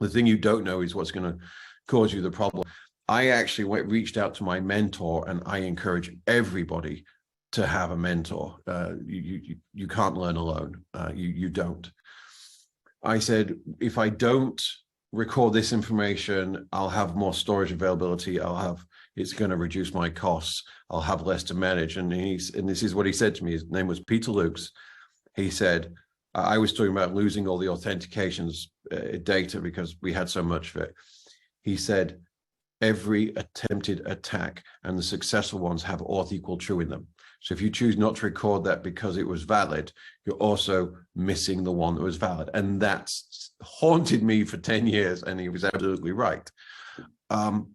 The thing you don't know is what's going to cause you the problem. I actually reached out to my mentor, and I encourage everybody to have a mentor. You can't learn alone. You don't. I said, if I don't record this information, I'll have more storage availability. It's going to reduce my costs. I'll have less to manage. And this is what he said to me. His name was Peter Lukes. He said, I was talking about losing all the authentications data because we had so much of it. He said, every attempted attack and the successful ones have auth equal true in them. So if you choose not to record that because it was valid, you're also missing the one that was valid. And that's haunted me for 10 years. And he was absolutely right. And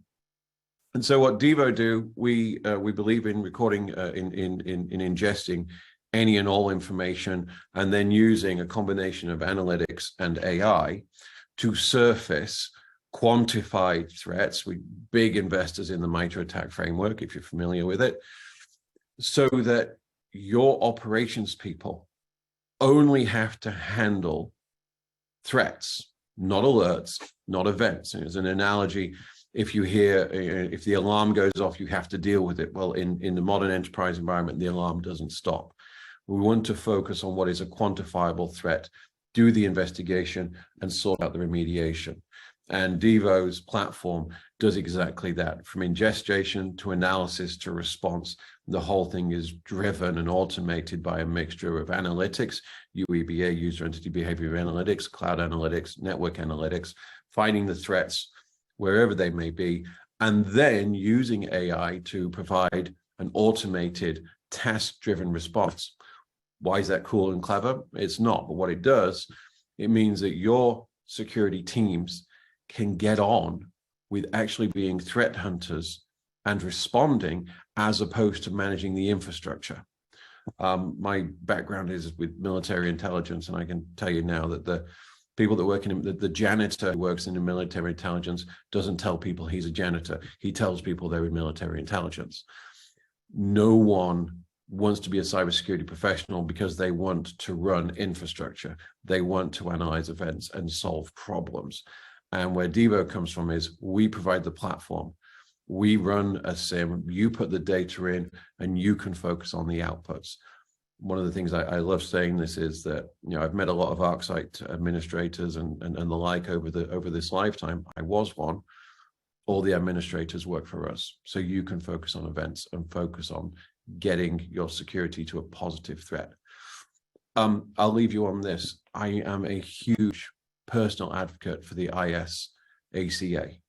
so what Devo do, we believe in recording, in ingesting any and all information, and then using a combination of analytics and AI to surface quantified threats. We're big investors in the MITRE ATT&CK framework, if you're familiar with it, so that your operations people only have to handle threats, not alerts, not events. And as an analogy, if the alarm goes off, you have to deal with it. Well, in the modern enterprise environment, the alarm doesn't stop. We want to focus on what is a quantifiable threat, do the investigation, and sort out the remediation. And Devo's platform does exactly that. From ingestion to analysis to response, the whole thing is driven and automated by a mixture of analytics, UEBA, user entity behavior analytics, cloud analytics, network analytics, finding the threats wherever they may be, and then using AI to provide an automated, task-driven response. Why is that cool and clever? It's not, but what it does, it means that your security teams can get on with actually being threat hunters and responding, as opposed to managing the infrastructure. My background is with military intelligence, and I can tell you now that the people that work in the janitor who works in the military intelligence doesn't tell people he's a janitor. He tells people they're in military intelligence. No one wants to be a cybersecurity professional because they want to run infrastructure. They want to analyze events and solve problems. And where Devo comes from is we provide the platform. We run a SIM, you put the data in, and you can focus on the outputs. One of the things I love saying this is that, I've met a lot of ArcSight administrators and the like over this lifetime. I was one. All the administrators work for us. So you can focus on events and focus on getting your security to a positive threat. I'll leave you on this. I am a huge personal advocate for the ISACA.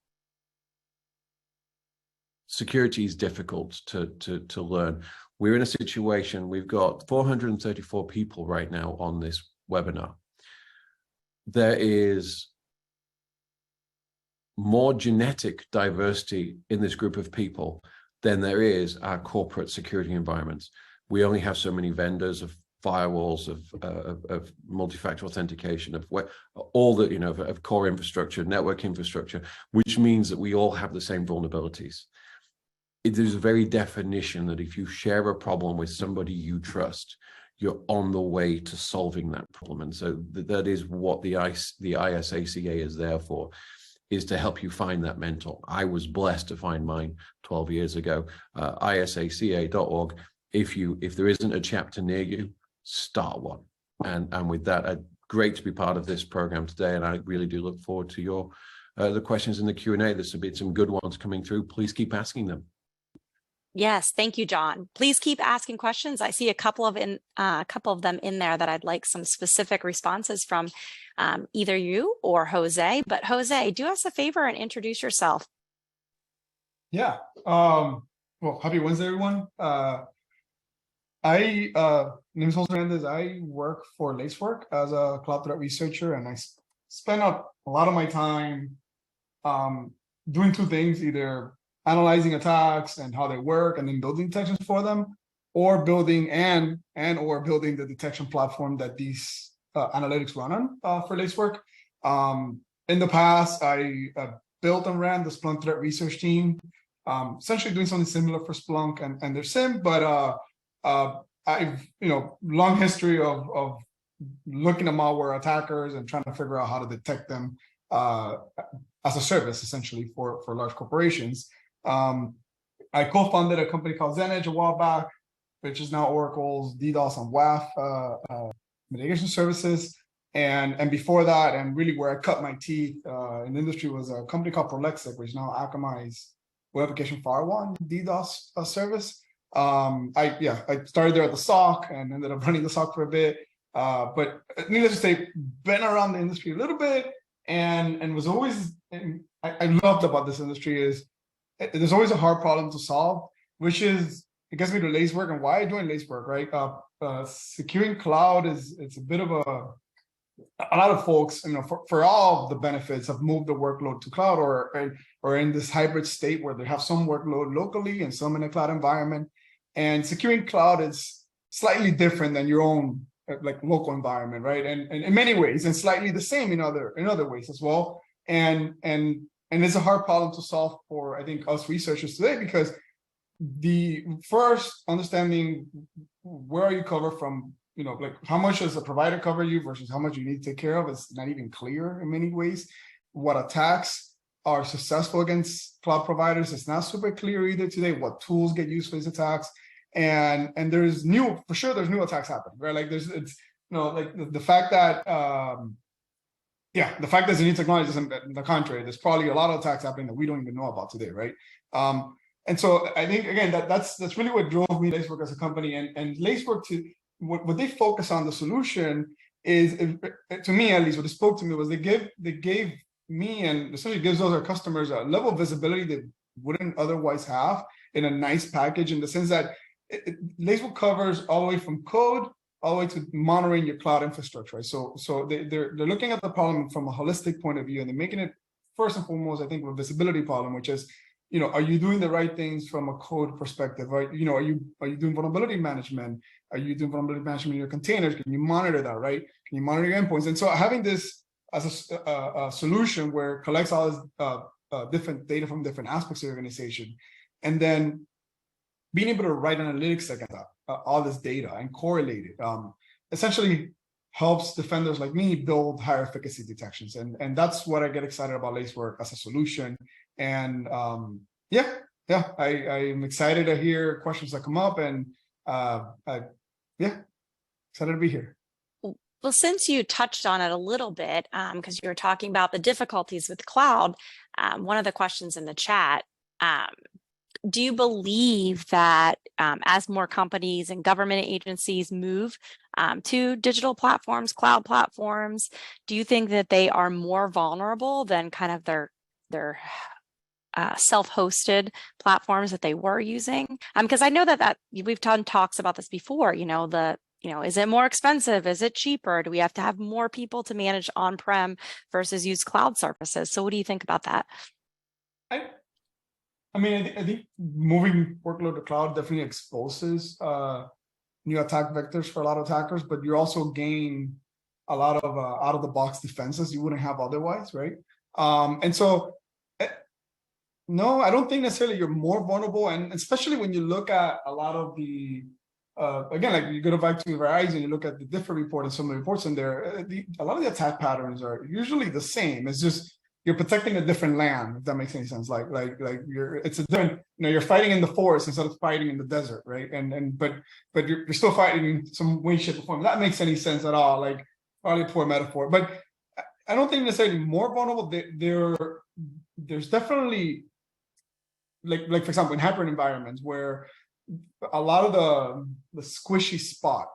Security is difficult to learn. We're in a situation, we've got 434 people right now on this webinar. There is more genetic diversity in this group of people than there is our corporate security environments. We only have so many vendors of firewalls, of multi-factor authentication, of all the, of core infrastructure, network infrastructure, which means that we all have the same vulnerabilities. There's a very definition that if you share a problem with somebody you trust, you're on the way to solving that problem. And so that is what the ISACA is there for, is to help you find that mentor. I was blessed to find mine 12 years ago. ISACA.org. If there isn't a chapter near you, start one. And with that, great to be part of this program today. And I really do look forward to your the questions in the Q&A. There's some good ones coming through. Please keep asking them. Yes, thank you, John. Please keep asking questions. I see a couple of them in there that I'd like some specific responses from either you or Jose. But Jose, do us a favor and introduce yourself. Yeah. Well, happy Wednesday, everyone. Name is Jose Hernandez. I work for Lacework as a cloud threat researcher, and I spend a lot of my time doing two things: either analyzing attacks and how they work, and then building detections for them, or building or building the detection platform that these analytics run on for Lacework. In the past, I built and ran the Splunk threat research team, essentially doing something similar for Splunk and their SIM, but I've long history of looking at malware attackers and trying to figure out how to detect them as a service, essentially for large corporations. I co-founded a company called ZenEdge a while back, which is now Oracle's DDoS and WAF mitigation services. And before that, and really where I cut my teeth in the industry, was a company called Prolexic, which is now Akamai's web application firewall DDoS service. I started there at the SOC and ended up running the SOC for a bit. But needless to say, been around the industry a little bit, and was always, I loved about this industry is there's always a hard problem to solve, which is, it gets me to Lacework and why I joined Lacework, right? Securing cloud it's a bit of a lot of folks, for all the benefits, have moved the workload to cloud or in this hybrid state where they have some workload locally and some in a cloud environment. And securing cloud is slightly different than your own like local environment, right? And in many ways, and slightly the same in other ways as well. And it's a hard problem to solve for, I think, us researchers today, because the first understanding where are you covered from, like how much does a provider cover you versus how much you need to take care of, is not even clear in many ways. What attacks are successful against cloud providers, it's not super clear either today. What tools get used for these attacks, and there's new attacks happening, right? Like the fact that the fact that the new technology isn't the contrary. There's probably a lot of attacks happening that we don't even know about today, right? And so I think again that's really what drove me to Lacework as a company, and Lacework what they focus on, the solution is, to me at least, what it spoke to me was they gave me, and essentially gives those our customers, a level of visibility they wouldn't otherwise have in a nice package, in the sense that Lacework covers all the way from code all the way to monitoring your cloud infrastructure. Right? So they're looking at the problem from a holistic point of view, and they're making it first and foremost, I think, a visibility problem, which is, are you doing the right things from a code perspective? Right? Are you doing vulnerability management? Are you doing vulnerability management in your containers? Can you monitor that? Right? Can you monitor your endpoints? And so having this as a solution where it collects all this different data from different aspects of the organization, and then being able to write analytics against all this data and correlate it, essentially helps defenders like me build higher efficacy detections. And that's what I get excited about Lacework as a solution. And I'm excited to hear questions that come up, and excited to be here. Well, since you touched on it a little bit, because you were talking about the difficulties with cloud, one of the questions in the chat, do you believe that as more companies and government agencies move to digital platforms, cloud platforms? Do you think that they are more vulnerable than kind of their self-hosted platforms that they were using? Because I know that we've done talks about this before. Is it more expensive? Is it cheaper? Do we have to have more people to manage on-prem versus use cloud services? So what do you think about that? I mean, I think moving workload to cloud definitely exposes new attack vectors for a lot of attackers, but you also gain a lot of out of the box defenses you wouldn't have otherwise, right? And so, no, I don't think necessarily you're more vulnerable, and especially when you look at a lot of the again, like you go back to Verizon, you look at the different report and some of the reports in there, a lot of the attack patterns are usually the same. It's just you're protecting a different land, if that makes any sense. Like it's a different, you're fighting in the forest instead of fighting in the desert, right? But you're still fighting in some way, shape, or form. If that makes any sense at all. Like probably a poor metaphor, but I don't think necessarily more vulnerable. There's definitely like for example in hyper environments where a lot of the squishy spot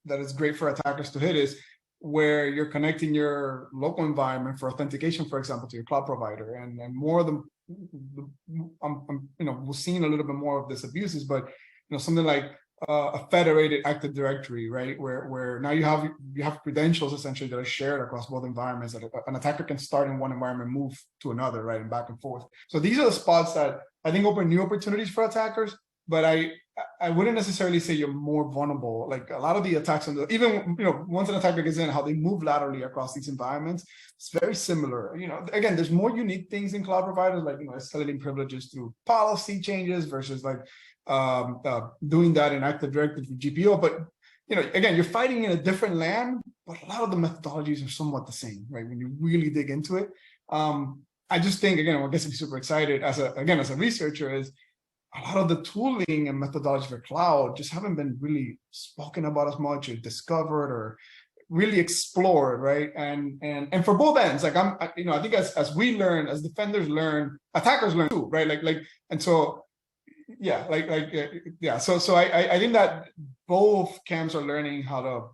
that is great for attackers to hit is where you're connecting your local environment for authentication, for example, to your cloud provider, and more of them, we're seeing a little bit more of this abuses, but something like a federated Active Directory, right, where now you have credentials essentially that are shared across both environments, that an attacker can start in one environment, move to another, right, and back and forth. So these are the spots that I think open new opportunities for attackers. But I wouldn't necessarily say you're more vulnerable. Like a lot of the attacks even once an attacker gets in, how they move laterally across these environments, it's very similar. Again, there's more unique things in cloud providers, like escalating privileges through policy changes versus like doing that in Active Directory with GPO. But again, you're fighting in a different land, but a lot of the methodologies are somewhat the same, right? When you really dig into it, I just think again, what gets me super excited as a researcher is a lot of the tooling and methodology for cloud just haven't been really spoken about as much or discovered or really explored, right? And for both ends, like I think as we learn, as defenders learn, attackers learn too, right? And so yeah, yeah. So I think that both camps are learning how to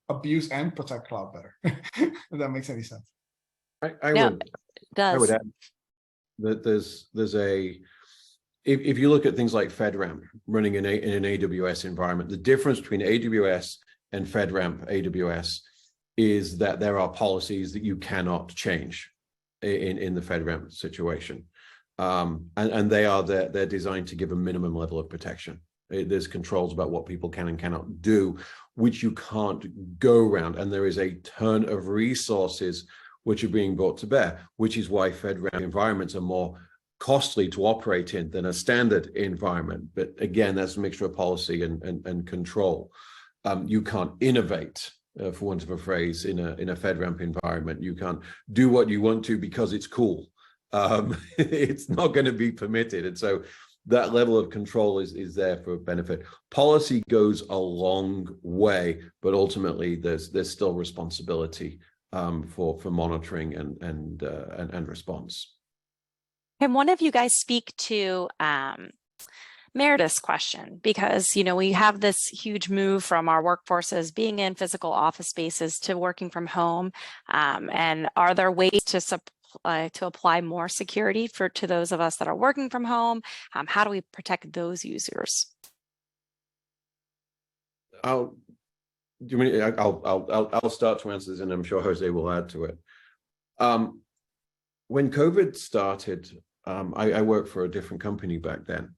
abuse and protect cloud better. If that makes any sense. I would add that there's a if you look at things like FedRAMP running in an AWS environment, the difference between AWS and FedRAMP AWS is that there are policies that you cannot change in the FedRAMP situation. And they're designed to give a minimum level of protection. There's controls about what people can and cannot do, which you can't go around. And there is a ton of resources which are being brought to bear, which is why FedRAMP environments are more costly to operate in than a standard environment. But again, that's a mixture of policy and control. You can't innovate, for want of a phrase, in a FedRAMP environment. You can't do what you want to because it's cool. It's not going to be permitted. And so that level of control is there for benefit. Policy goes a long way, but ultimately there's still responsibility for monitoring and response. Can one of you guys speak to Meredith's question? Because, we have this huge move from our workforces being in physical office spaces to working from home. And are there ways to apply more security to those of us that are working from home? How do we protect those users? I'll start to answer this, and I'm sure Jose will add to it. When COVID started, I worked for a different company back then.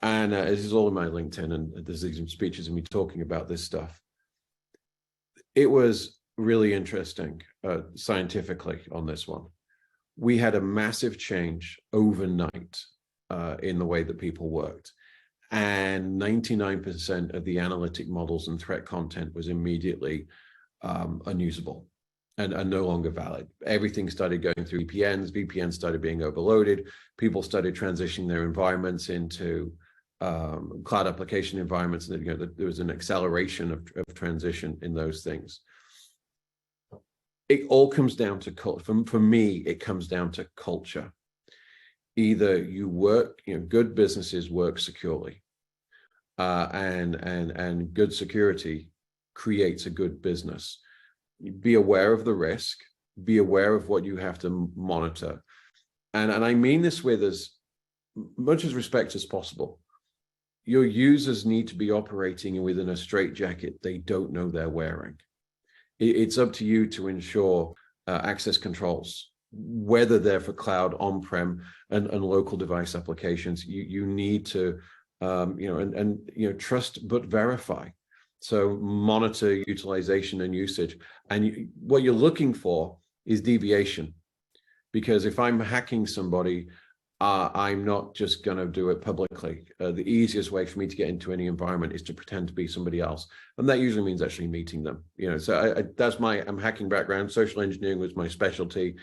And this is all in my LinkedIn, and there's some speeches of me talking about this stuff. It was really interesting scientifically on this one. We had a massive change overnight in the way that people worked. And 99% of the analytic models and threat content was immediately unusable and no longer valid. Everything started going through VPNs. VPNs started being overloaded. People started transitioning their environments into cloud application environments. And there was an acceleration of transition in those things. It all comes down to culture. For me, it comes down to culture. Either you work, good businesses work securely, and good security creates a good business. Be aware of the risk, be aware of what you have to monitor. And I mean this with as much as respect as possible. Your users need to be operating within a straitjacket they don't know they're wearing. It's up to you to ensure access controls, whether they're for cloud, on-prem, and local device applications. You need to, trust but verify. So monitor utilization and usage. And what you're looking for is deviation. Because if I'm hacking somebody, I'm not just going to do it publicly. The easiest way for me to get into any environment is to pretend to be somebody else. And that usually means actually meeting them. So that's I'm hacking background. Social engineering was my specialty.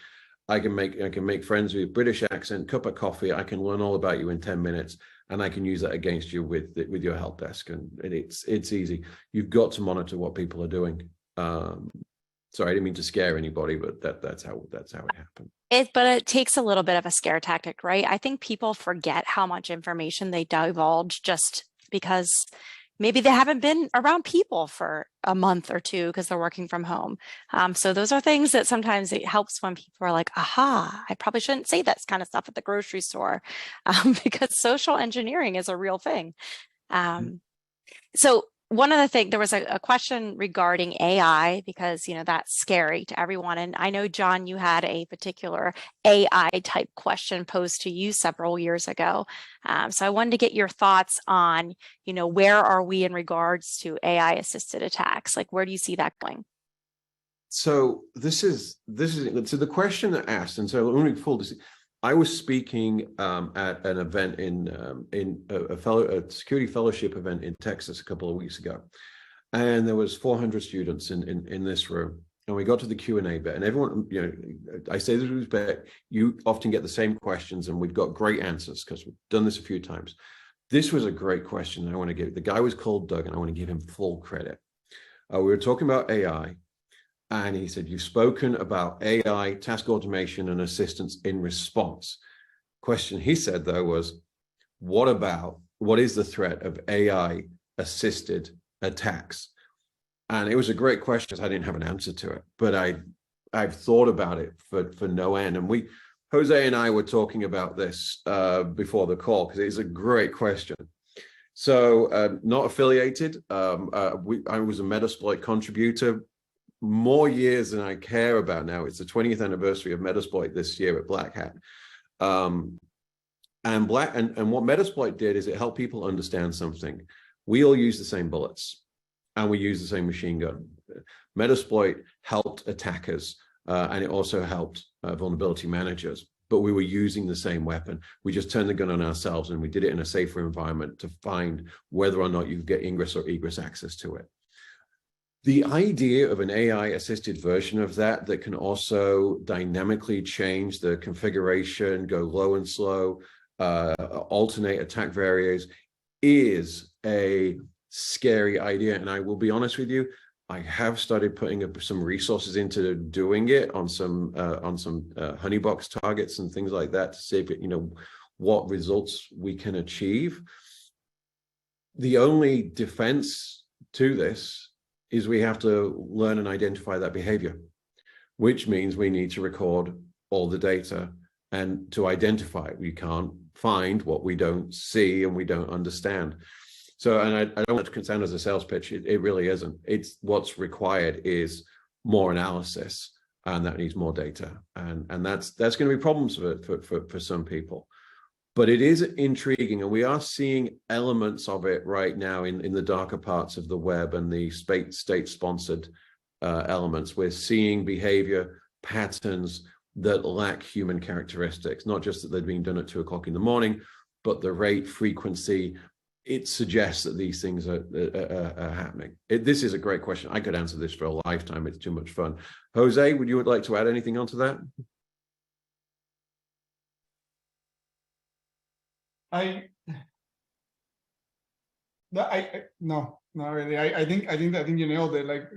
I can make friends with British accent, cup of coffee. I can learn all about you in 10 minutes, and I can use that against you with your help desk. And it's easy. You've got to monitor what people are doing. Sorry, I didn't mean to scare anybody, but that's how it happened. But it takes a little bit of a scare tactic, right? I think people forget how much information they divulge just because maybe they haven't been around people for a month or two because they're working from home. So those are things that sometimes it helps when people are like, aha, I probably shouldn't say that kind of stuff at the grocery store because social engineering is a real thing. So one of the things, there was a question regarding AI because, that's scary to everyone. And I know, John, you had a particular AI type question posed to you several years ago. So I wanted to get your thoughts on, where are we in regards to AI assisted attacks? Like, where do you see that going? So this is so the question that asked, and so let me full this. I was speaking at an event in a security fellowship event in Texas a couple of weeks ago, and there was 400 students in this room, and we got to the Q&A bit, and everyone, I say this with respect, you often get the same questions, and we've got great answers because we've done this a few times. This was a great question, and I want to give the guy was called Doug, and I want to give him full credit. We were talking about AI. And he said, you've spoken about AI, task automation, and assistance in response. Question he said, though, was, what is the threat of AI assisted attacks? And it was a great question because I didn't have an answer to it, but I've thought about it for no end. And Jose and I were talking about this before the call because it's a great question. So not affiliated. I was a Metasploit contributor. More years than I care about now. It's the 20th anniversary of Metasploit this year at Black Hat. And what Metasploit did is it helped people understand something. We all use the same bullets and we use the same machine gun. Metasploit helped attackers and it also helped vulnerability managers, but we were using the same weapon. We just turned the gun on ourselves and we did it in a safer environment to find whether or not you get ingress or egress access to it. The idea of an AI-assisted version of that can also dynamically change the configuration, go low and slow, alternate attack variables is a scary idea. And I will be honest with you, I have started putting some resources into doing it on some honeybox targets and things like that to see if what results we can achieve. The only defense to this is we have to learn and identify that behavior, which means we need to record all the data and to identify it. We can't find what we don't see and we don't understand. So, and I don't want to sound as a sales pitch, it really isn't. It's what's required is more analysis, and that needs more data. And that's going to be problems for some people. But it is intriguing, and we are seeing elements of it right now in the darker parts of the web and the state-sponsored elements. We're seeing behavior patterns that lack human characteristics, not just that they're being done at 2 o'clock in the morning, but the rate, frequency. It suggests that these things are happening. This is a great question. I could answer this for a lifetime. It's too much fun. Jose, would you like to add anything onto that? No, not really. I think you nailed it. Like,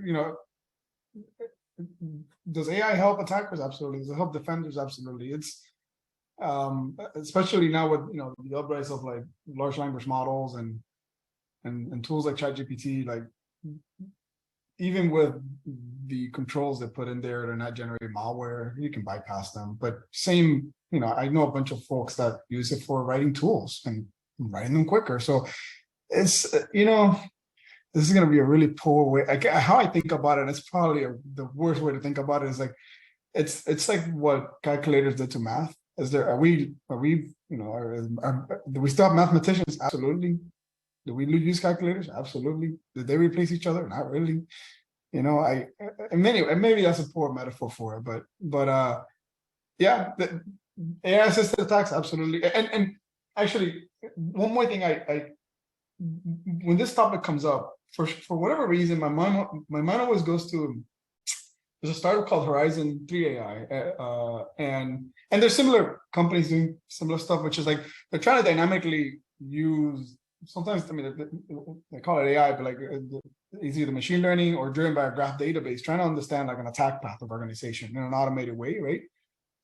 does AI help attackers? Absolutely. Does it help defenders? Absolutely. It's especially now with the uprise of like large language models and tools like ChatGPT, like even with the controls they put in there, they're not generating malware. You can bypass them. But same, I know a bunch of folks that use it for writing tools and writing them quicker. So it's, this is going to be a really poor way. How I think about it, it's probably the worst way to think about it is like, it's like what calculators did to math. Do we still have mathematicians? Absolutely. Do we use calculators? Absolutely. Did they replace each other? Not really. Maybe that's a poor metaphor for it, but yeah, the AI assisted attacks, absolutely. And actually, one more thing, when this topic comes up, for whatever reason, my mind always goes to, there's a startup called Horizon 3 AI, and there's similar companies doing similar stuff, which is like they're trying to dynamically use. Sometimes, they call it AI, but like it's either machine learning or driven by a graph database, trying to understand like an attack path of organization in an automated way, right?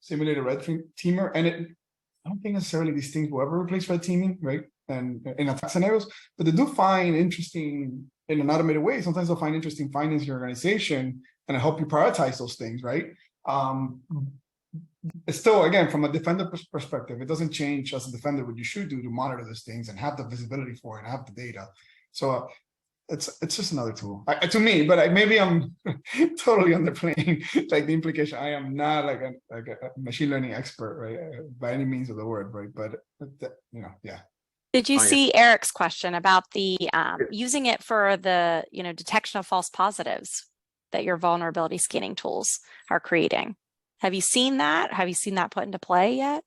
Simulated red teamer, and I don't think necessarily these things will ever replace red teaming, right? And in attack scenarios, but they do find interesting in an automated way. Sometimes they'll find interesting findings in your organization and help you prioritize those things, right? It's still, again, from a defender perspective, it doesn't change as a defender what you should do to monitor these things and have the visibility for it and have the data. So it's just another tool to me, but maybe I'm totally underplaying like the implication. I am not like a machine learning expert, right? By any means of the word, right? But yeah. Did you see Eric's question about the using it for the detection of false positives that your vulnerability scanning tools are creating? Have you seen that? Have you seen that put into play yet?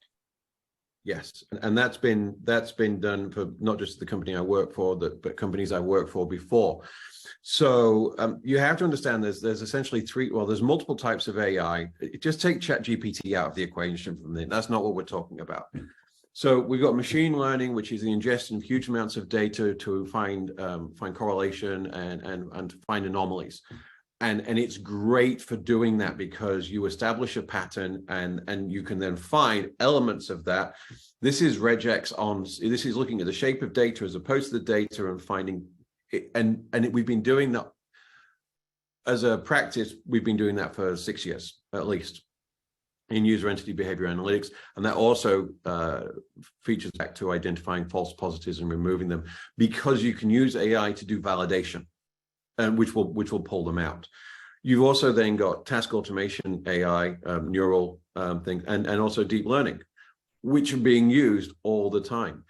Yes, and that's been done for not just the company I work for, but companies I worked for before. So you have to understand there's essentially there's multiple types of AI. Just take ChatGPT out of the equation from there. That's not what we're talking about. So we've got machine learning, which is the ingestion of huge amounts of data to find correlation and find anomalies. And it's great for doing that because you establish a pattern and you can then find elements of that. This is regex this is looking at the shape of data as opposed to the data and finding it. We've been doing that as a practice. We've been doing that for 6 years, at least, in user entity behavior analytics. And that also features back to identifying false positives and removing them, because you can use AI to do validation. Which will pull them out. You've also then got task automation AI, neural things, and also deep learning, which are being used all the time.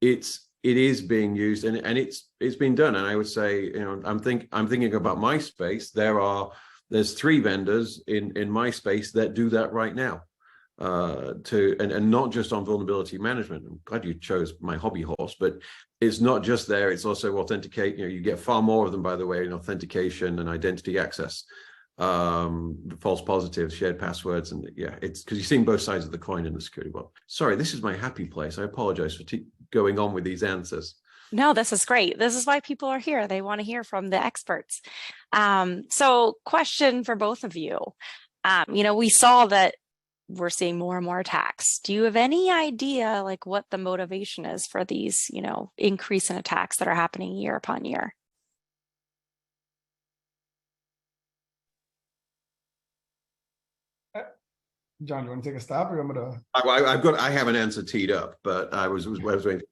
It is being used, and it's been done. And I would say, I'm thinking about my space. There's 3 vendors in my space that do that right now. And not just on vulnerability management. I'm glad you chose my hobby horse, but it's not just there. It's also authenticate. You get far more of them, by the way, in authentication and identity access, false positives, shared passwords, and yeah, it's because you're seeing both sides of the coin in the security world. Sorry, this is my happy place. I apologize for going on with these answers. No, this is great. This is why people are here. They want to hear from the experts. So, question for both of you. We saw that we're seeing more and more attacks. Do you have any idea like what the motivation is for these, increase in attacks that are happening year upon year? John, you want to take a stab, or I'm gonna? I have an answer teed up, but I was waiting.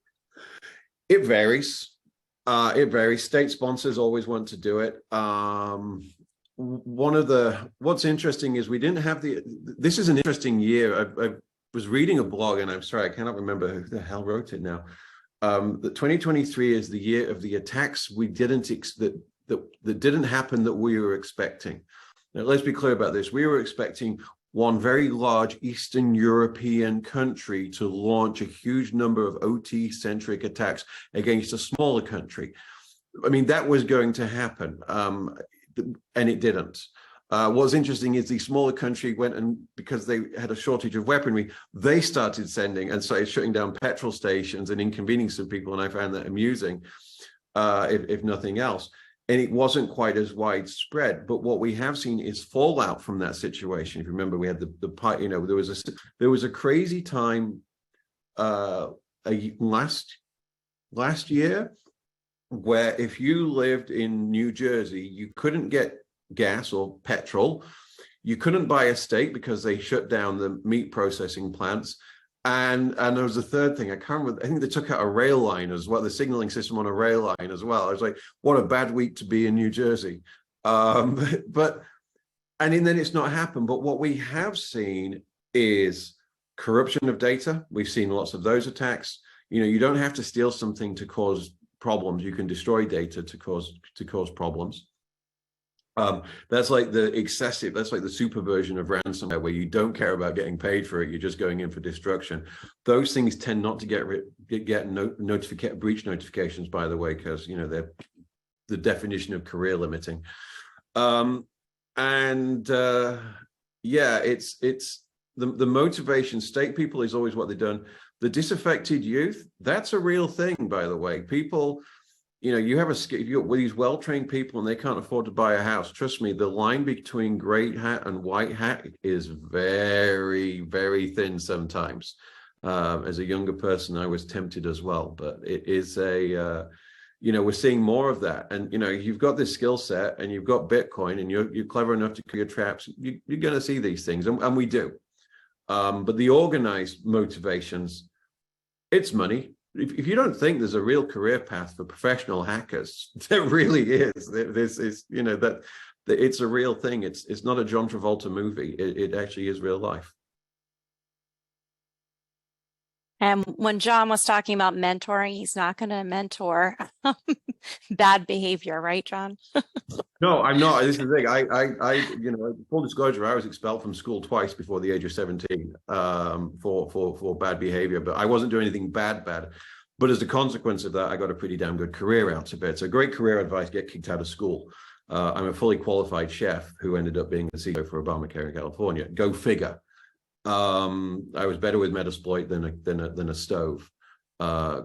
It varies. It varies. State sponsors always want to do it. What's interesting is we didn't have this is an interesting year. I was reading a blog, and I'm sorry, I cannot remember who the hell wrote it now. That 2023 is the year of the attacks that didn't happen that we were expecting. Now, let's be clear about this. We were expecting one very large Eastern European country to launch a huge number of OT-centric attacks against a smaller country. I mean, that was going to happen. And it didn't. What's interesting is the smaller country went, and because they had a shortage of weaponry, they started sending and started shutting down petrol stations and inconveniencing people, and I found that amusing, if nothing else. And it wasn't quite as widespread. But what we have seen is fallout from that situation. If you remember, we had there was a crazy time last year where if you lived in New Jersey, you couldn't get gas or petrol. You couldn't buy a steak because they shut down the meat processing plants. And there was a third thing, I can't remember, I think they took out a rail line as well, the signaling system on a rail line as well. I was like, what a bad week to be in New Jersey. And then it's not happened. But what we have seen is corruption of data. We've seen lots of those attacks. You know, you don't have to steal something to cause problems. You can destroy data to cause problems. That's like the super version of ransomware, where you don't care about getting paid for it. You're just going in for destruction. Those things tend not to get breach notifications, by the way, because, you know, they're the definition of career limiting. Yeah, it's the motivation. State people is always what they've done. The disaffected youth, that's a real thing, by the way. People, you know, you have with these well-trained people and they can't afford to buy a house. Trust me, the line between gray hat and white hat is very, very thin sometimes. As a younger person, I was tempted as well, but it is you know, we're seeing more of that. And, you know, you've got this skill set and you've got Bitcoin and you're clever enough to create traps, you're going to see these things, and we do. But the organized motivations, it's money. If you don't think there's a real career path for professional hackers, there really is. This is, you know, that it's a real thing. It's not a John Travolta movie. It actually is real life. And when John was talking about mentoring, he's not going to mentor bad behavior, right, John? No, I'm not. This is the thing. I, you know, full disclosure, I was expelled from school twice before the age of 17 for bad behavior, but I wasn't doing anything bad. But as a consequence of that, I got a pretty damn good career out of it. So great career advice: get kicked out of school. I'm a fully qualified chef who ended up being the CEO for Obamacare in California. Go figure. I was better with Metasploit than a stove.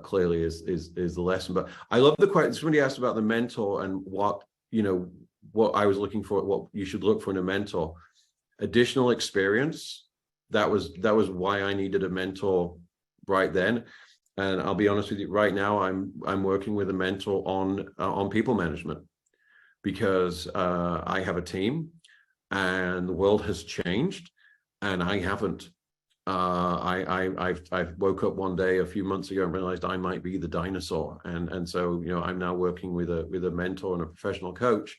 Clearly is the lesson. But I love the question. Somebody asked about the mentor and what I was looking for, what you should look for in a mentor. Additional experience. That was why I needed a mentor right then. And I'll be honest with you, right now I'm working with a mentor on people management, because I have a team and the world has changed. And I haven't. I woke up one day a few months ago and realized I might be the dinosaur, and so, you know, I'm now working with a mentor and a professional coach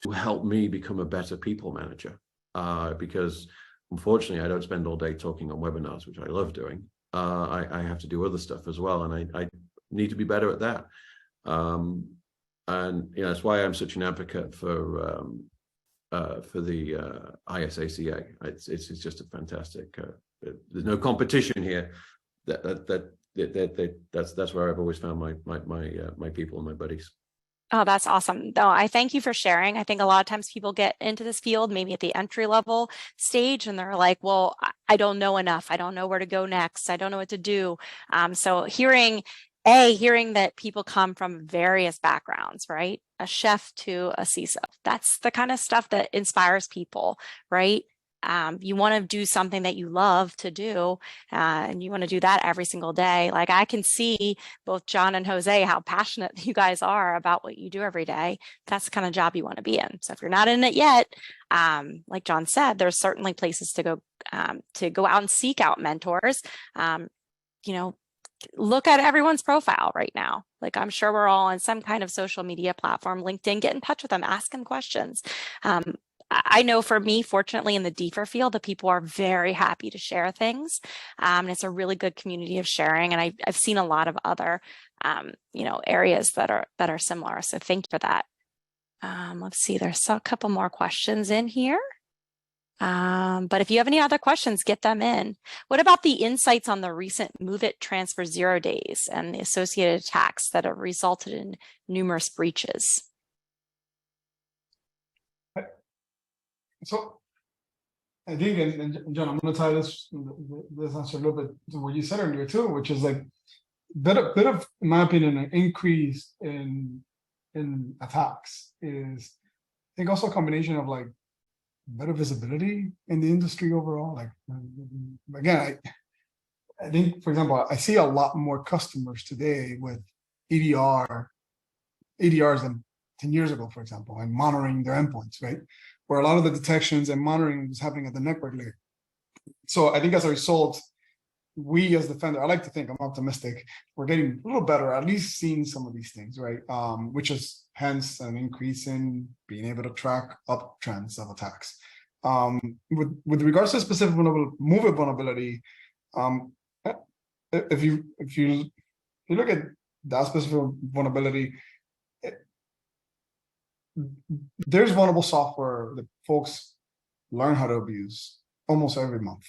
to help me become a better people manager. Because unfortunately, I don't spend all day talking on webinars, which I love doing. I have to do other stuff as well, and I need to be better at that. And you know, that's why I'm such an advocate for the ISACA. It's just a fantastic. There's no competition here. That's where I've always found my people and my buddies. Oh, that's awesome. No, I thank you for sharing. I think a lot of times people get into this field, maybe at the entry level stage, and they're like, well, I don't know enough. I don't know where to go next. I don't know what to do. So hearing that people come from various backgrounds, right? A chef to a CISO. That's the kind of stuff that inspires people, right? You want to do something that you love to do, and you want to do that every single day. Like, I can see both John and Jose, how passionate you guys are about what you do every day. That's the kind of job you want to be in. So if you're not in it yet, like John said, there's certainly places to go out and seek out mentors. You know, look at everyone's profile right now. Like, I'm sure we're all on some kind of social media platform, LinkedIn. Get in touch with them, ask them questions. I know for me, fortunately, in the DFIR field, the people are very happy to share things. And it's a really good community of sharing. And I've seen a lot of other, you know, areas that are similar. So thank you for that. Let's see, there's a couple more questions in here. But if you have any other questions, get them in. What about the insights on the recent Move It Transfer 0 days and the associated attacks that have resulted in numerous breaches? So I think, and John, I'm going to tie this answer a little bit to what you said earlier too, which is like bit of, in my opinion, an increase in attacks is, I think, also a combination of like better visibility in the industry overall. Like, again, I think, for example, I see a lot more customers today with EDR ADRs than 10 years ago, for example, and monitoring their endpoints, right? Where a lot of the detections and monitoring was happening at the network layer. So I think as a result, we as Defender, I like to think I'm optimistic, we're getting a little better, at least seeing some of these things, right? Which is hence an increase in being able to track uptrends of attacks. With regards to specific movement vulnerability, if you look at that specific vulnerability, there's vulnerable software that folks learn how to abuse almost every month.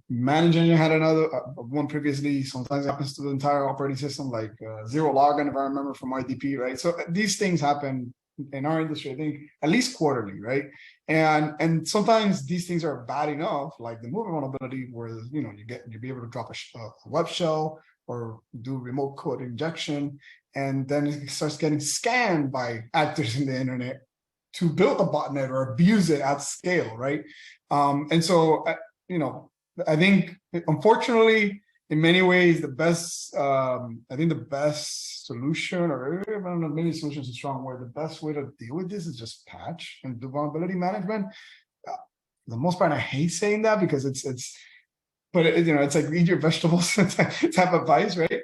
Manage Engine had another one previously. Sometimes it happens to the entire operating system, like zero login, if I remember, from IDP, right? So these things happen in our industry, I think, at least quarterly, right? And sometimes these things are bad enough, like the movement vulnerability, where you'll be able to drop a web shell or do remote code injection, and then it starts getting scanned by actors in the internet to build a botnet or abuse it at scale, right? And so, I think, unfortunately, in many ways, the best, I think the best solution, or I don't know, maybe solution is a strong word, the best way to deal with this is just patch and do vulnerability management. For the most part, I hate saying that because but it's like eat your vegetables type of advice, right?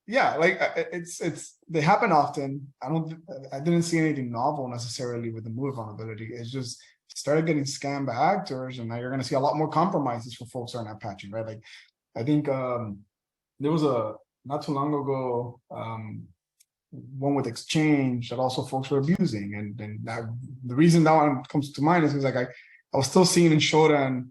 Yeah, like they happen often. I didn't see anything novel necessarily with the move vulnerability. It's just started getting scammed by actors, and now you're going to see a lot more compromises for folks who are not patching, right? Like, I think there was not too long ago one with Exchange that also folks were abusing, and the reason that one comes to mind is because like I was still seeing in Shodan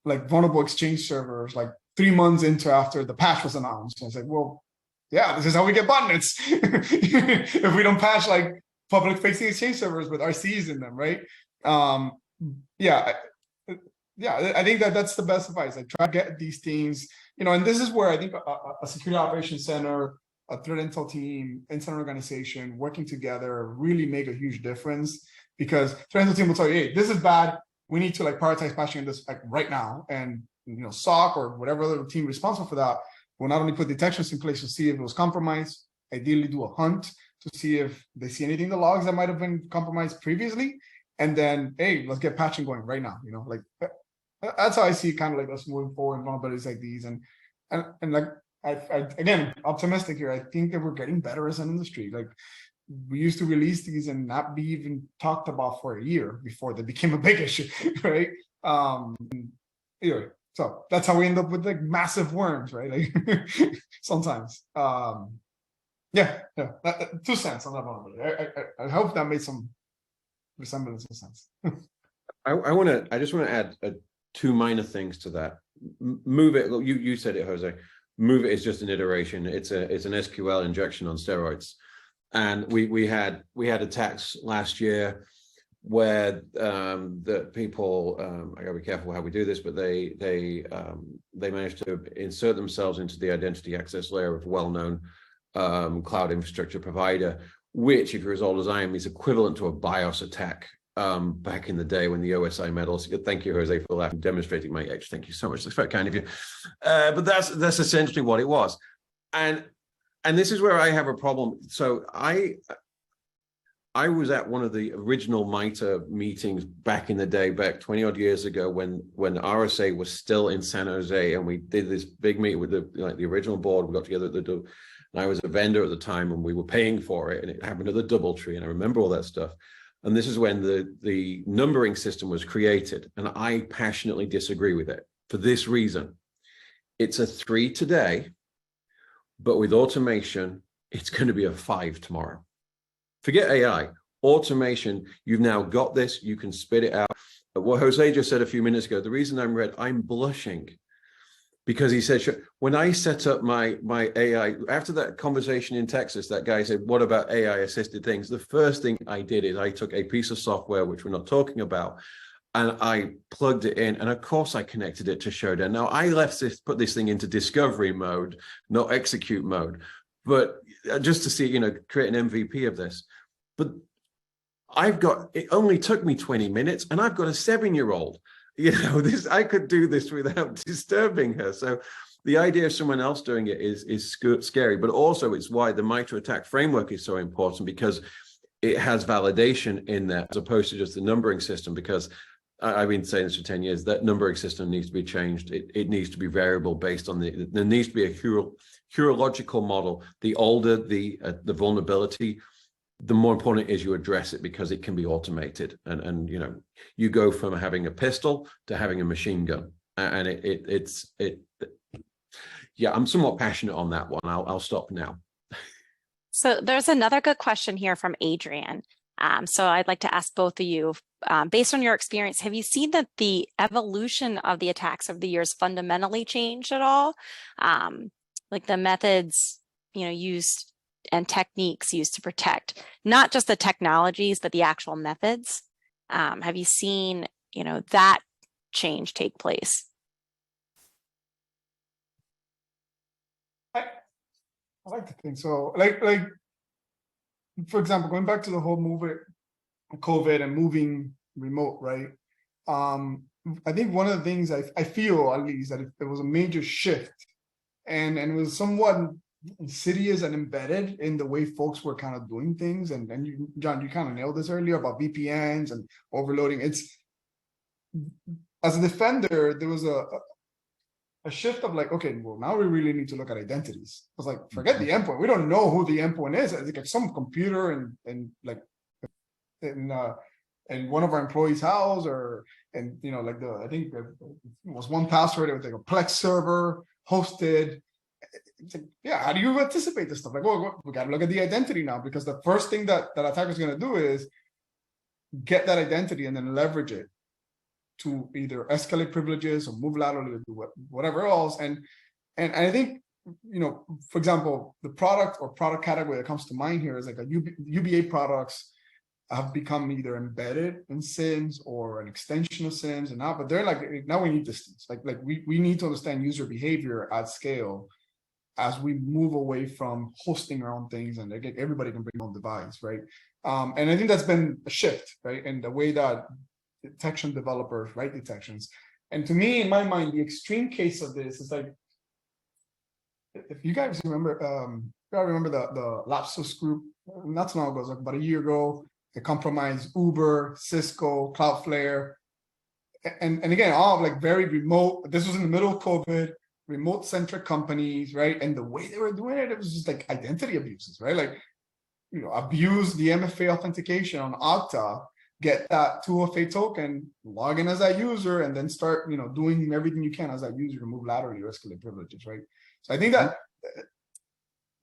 like vulnerable Exchange servers like 3 months after the patch was announced. And I was like, well, yeah, this is how we get botnets. If we don't patch like public facing Exchange servers with RCs in them, right? I think that's the best advice. Like, try to get these teams, and this is where I think a security operations center, a threat intel team, incident organization working together really make a huge difference, because threat intel team will tell you, hey, this is bad. We need to like prioritize patching this like right now, and SOC or whatever other team responsible for that will not only put detections in place to see if it was compromised, ideally do a hunt to see if they see anything in the logs that might have been compromised previously, and then, hey, let's get patching going right now. Like that's how I see kind of like us moving forward in vulnerabilities like these. And like I again, optimistic here. I think that we're getting better as an industry. Like, we used to release these and not be even talked about for a year before they became a big issue, right? Anyway, so that's how we end up with like massive worms, right? Like sometimes. 2 cents on that one. I hope that made some resemblance of sense. I just want to add 2 minor things to that. Move it. You said it, Jose. Move it is just an iteration. It's an SQL injection on steroids. And we had attacks last year where the people, I gotta be careful how we do this, but they managed to insert themselves into the identity access layer of a well-known cloud infrastructure provider, which, if you're as old as I am, is equivalent to a BIOS attack back in the day when the OSI medals. Thank you, Jose, for laughing, demonstrating my age. Thank you so much. That's very kind of you. But that's essentially what it was. And this is where I have a problem. So I was at one of the original MITRE meetings back in the day, back 20 odd years ago, when RSA was still in San Jose, and we did this big meeting with the original board. We got together at and I was a vendor at the time, and we were paying for it, and it happened at the DoubleTree, and I remember all that stuff. And this is when the numbering system was created, and I passionately disagree with it for this reason. It's a 3 today, but with automation, it's going to be a 5 tomorrow. Forget AI. Automation, you've now got this, you can spit it out. But what Jose just said a few minutes ago, the reason I'm blushing, because he said, when I set up my AI, after that conversation in Texas, that guy said, what about AI assisted things? The first thing I did is I took a piece of software, which we're not talking about, and I plugged it in, and of course I connected it to Shodan. Now I put this thing into discovery mode, not execute mode, but just to see, create an MVP of this. But it only took me 20 minutes, and I've got a 7-year-old. I could do this without disturbing her. So the idea of someone else doing it is scary, but also it's why the MITRE ATT&CK framework is so important, because it has validation in there as opposed to just the numbering system. Because I've been saying this for 10 years, that numbering system needs to be changed. It needs to be variable based on there needs to be a hierological model. The older the vulnerability, the more important it is you address it, because it can be automated. And you know, you go from having a pistol to having a machine gun, and yeah, I'm somewhat passionate on that one. I'll stop now. So there's another good question here from Adrian. So I'd like to ask both of you, based on your experience, have you seen that the evolution of the attacks over the years fundamentally changed at all? Like the methods, you know, used and techniques used to protect, not just the technologies, but the actual methods. Have you seen, you know, that change take place? I like to think so. Like for example, going back to the whole COVID and moving remote, right? I think one of the things I feel, at least, that there was a major shift, and it was somewhat insidious and embedded in the way folks were kind of doing things. And you, John, you kind of nailed this earlier about VPNs and overloading. It's, as a defender, there was a shift of like, okay, well, now we really need to look at identities. I was like, forget the endpoint. We don't know who the endpoint is. It's like some computer in one of our employees' house, and you know, like I think it was one password. It was like a Plex server hosted. It's like, yeah, how do you anticipate this stuff? Like, well, we got to look at the identity now, because the first thing that attacker is going to do is get that identity and then leverage it to either escalate privileges or move laterally or do whatever else. And I think, you know, for example, the product category that comes to mind here is like UBA products have become either embedded in SIMs or an extension of SIMs, and but they're like, now we need distance. Like we need to understand user behavior at scale as we move away from hosting our own things, and everybody can bring their own device, right? And I think that's been a shift, right, in the way that detection developers write detections. And to me, in my mind, the extreme case of this is like, if you guys remember, the Lapsus group, not so long ago, like about a year ago, they compromised Uber, Cisco, Cloudflare, and again, all like very remote. This was in the middle of COVID, remote-centric companies, right? And the way they were doing it, it was just like identity abuses, right? Like, you know, abuse the MFA authentication on Okta, get that 2FA token, log in as that user, and then start, you know, doing everything you can as that user to move laterally or escalate privileges, right? So I think that,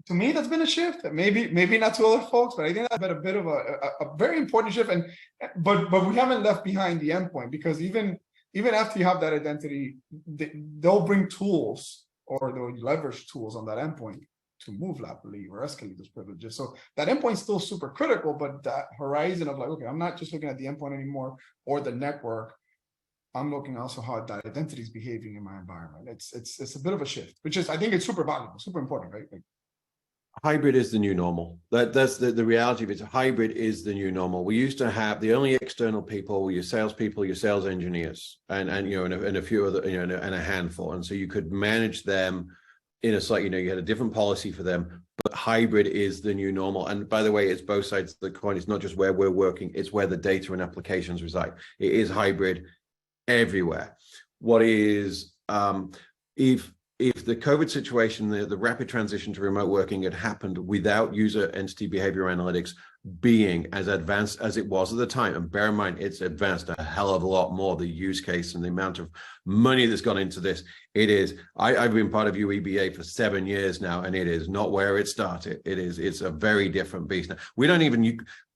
to me, that's been a shift. Maybe not to other folks, but I think that's been a bit of a very important shift. And but we haven't left behind the endpoint, because even after you have that identity, they'll bring tools, or they'll leverage tools on that endpoint to move laterally or escalate those privileges. So that endpoint is still super critical, but that horizon of like, okay, I'm not just looking at the endpoint anymore or the network. I'm looking also how that identity is behaving in my environment. It's a bit of a shift, which is, I think it's super valuable, super important, right? Like, hybrid is the new normal. That's the reality of it. Hybrid is the new normal. We used to have the only external people were your salespeople, your sales engineers, and you know, and a few other, you know, and a handful. And so you could manage them in a site, you know, you had a different policy for them, but hybrid is the new normal. And by the way, it's both sides of the coin. It's not just where we're working, it's where the data and applications reside. It is hybrid everywhere. What is, if the COVID situation, the rapid transition to remote working had happened without user entity behavior analytics being as advanced as it was at the time, and bear in mind, it's advanced a hell of a lot more, the use case and the amount of money that's gone into this. It is, I've been part of UEBA for 7 years now, and it is not where it started. It's a very different beast. Now, we don't even,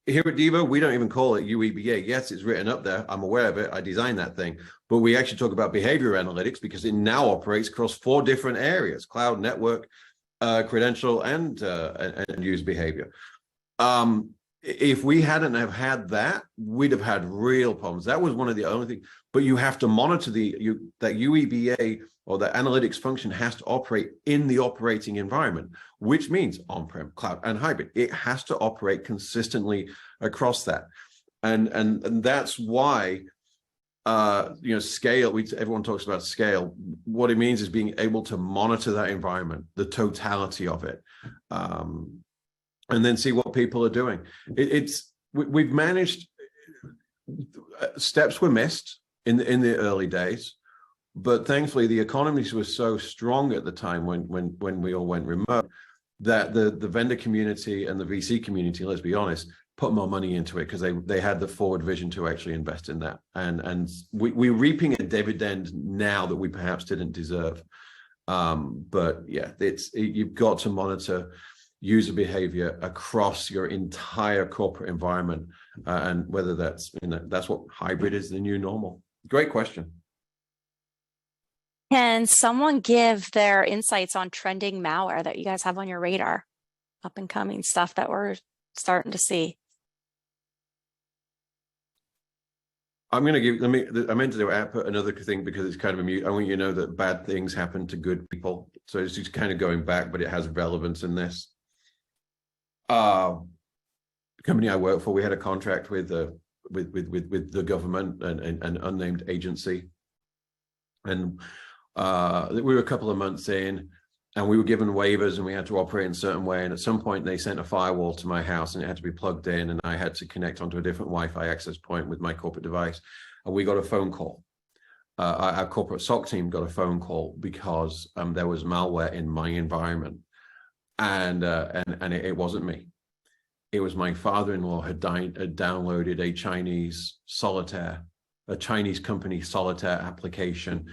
here at Devo, we don't even call it UEBA. Yes, it's written up there. I'm aware of it. I designed that thing. But we actually talk about behavior analytics because it now operates across 4 different areas: cloud, network, credential, and user behavior. If we hadn't have had that, we'd have had real problems. That was one of the only things. But you have to monitor that UEBA, or the analytics function, has to operate in the operating environment, which means on-prem, cloud, and hybrid. It has to operate consistently across that. And that's why scale. Everyone talks about scale. What it means is being able to monitor that environment, the totality of it, and then see what people are doing. We've managed. Steps were missed in the early days, but thankfully the economies were so strong at the time when we all went remote that the vendor community and the VC community, let's be honest, put more money into it because they had the forward vision to actually invest in that, and we're reaping a dividend now that we perhaps didn't deserve. But yeah, you've got to monitor user behavior across your entire corporate environment, and whether that's that's what hybrid is, the new normal. Great question. Can someone give their insights on trending malware that you guys have on your radar, up and coming stuff that we're starting to see? I'm going to give, I meant to do output another thing because it's kind of I want you to know that bad things happen to good people. So it's just kind of going back, but it has relevance in this. The company I work for, we had a contract with the government and an unnamed agency. And we were a couple of months in, and we were given waivers and we had to operate in a certain way. And at some point they sent a firewall to my house and it had to be plugged in, and I had to connect onto a different Wi-Fi access point with my corporate device. And we got a phone call. Our corporate SOC team got a phone call because there was malware in my environment. And it wasn't me. It was my father-in-law had downloaded a Chinese company solitaire application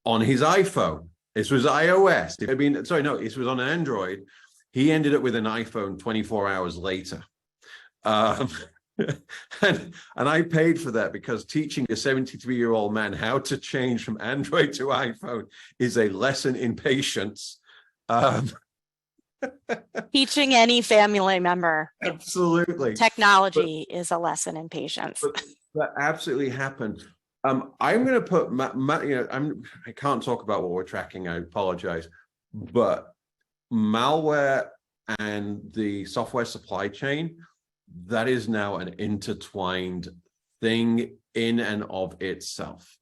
on his iPhone. This was iOS. This was on Android. He ended up with an iPhone 24 hours later. And I paid for that because teaching a 73-year-old man how to change from Android to iPhone is a lesson in patience. Teaching any family member absolutely technology is a lesson in patience. That absolutely happened. I'm going to put I can't talk about what we're tracking. I apologize, but malware and the software supply chain, that is now an intertwined thing in and of itself.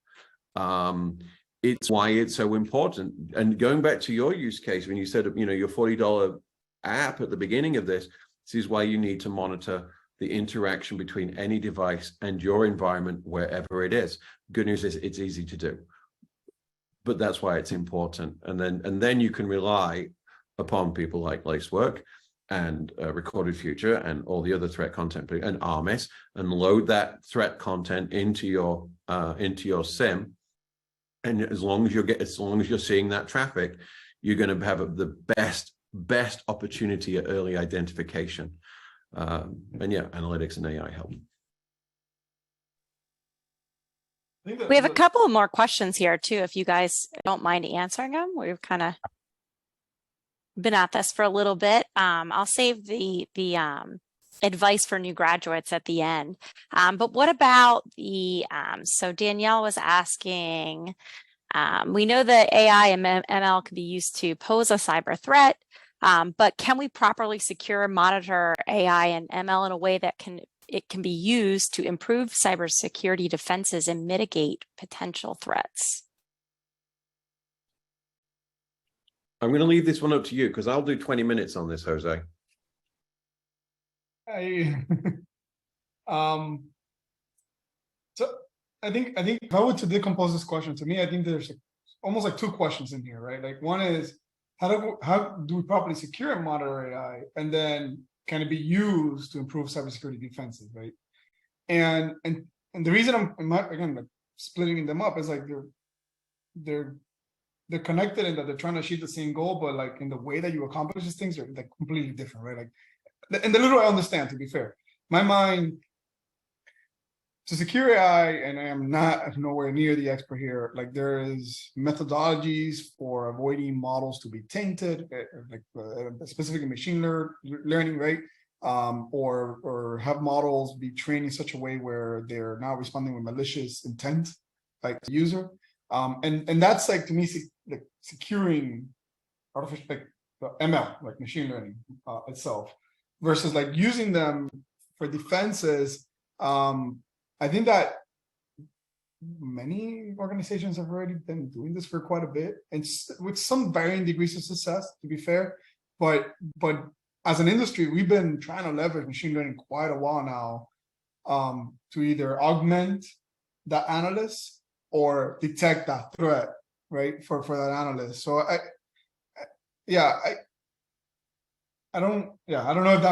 It's why it's so important. And going back to your use case, when you said, your $40 app at the beginning of this is why you need to monitor the interaction between any device and your environment, wherever it is. Good news is it's easy to do, but that's why it's important. And then you can rely upon people like Lacework and Recorded Future and all the other threat content and Armis, and load that threat content into your SIM. And as long as you're seeing that traffic, you're going to have the best opportunity at early identification. And yeah, analytics and AI help. We have a couple of more questions here too, if you guys don't mind answering them. We've kind of been at this for a little bit. I'll save the advice for new graduates at the end. But what about so Danielle was asking, we know that AI and ML can be used to pose a cyber threat, but can we properly secure and monitor AI and ML in a way that it can be used to improve cybersecurity defenses and mitigate potential threats? I'm going to leave this one up to you because I'll do 20 minutes on this, Jose. So I think if I were to decompose this question, to me, I think there's almost like two questions in here, right? Like one is how do we properly secure and monitor AI, and then can it be used to improve cybersecurity defenses, right? And the reason I'm again like splitting them up is like they're connected in that they're trying to achieve the same goal, but like in the way that you accomplish these things are like completely different, right? Like, and the little I understand, to be fair, my mind to secure AI, and I am nowhere near the expert here. Like there is methodologies for avoiding models to be tainted, specifically machine learning, right? Or have models be trained in such a way where they're not responding with malicious intent, like the user. And that's like, to me, like securing artificial, like the ML, like machine learning itself, versus like using them for defenses. I think that many organizations have already been doing this for quite a bit, and with some varying degrees of success, to be fair. But as an industry, we've been trying to leverage machine learning quite a while now, to either augment that analyst or detect that threat, right, for that analyst. So I don't know if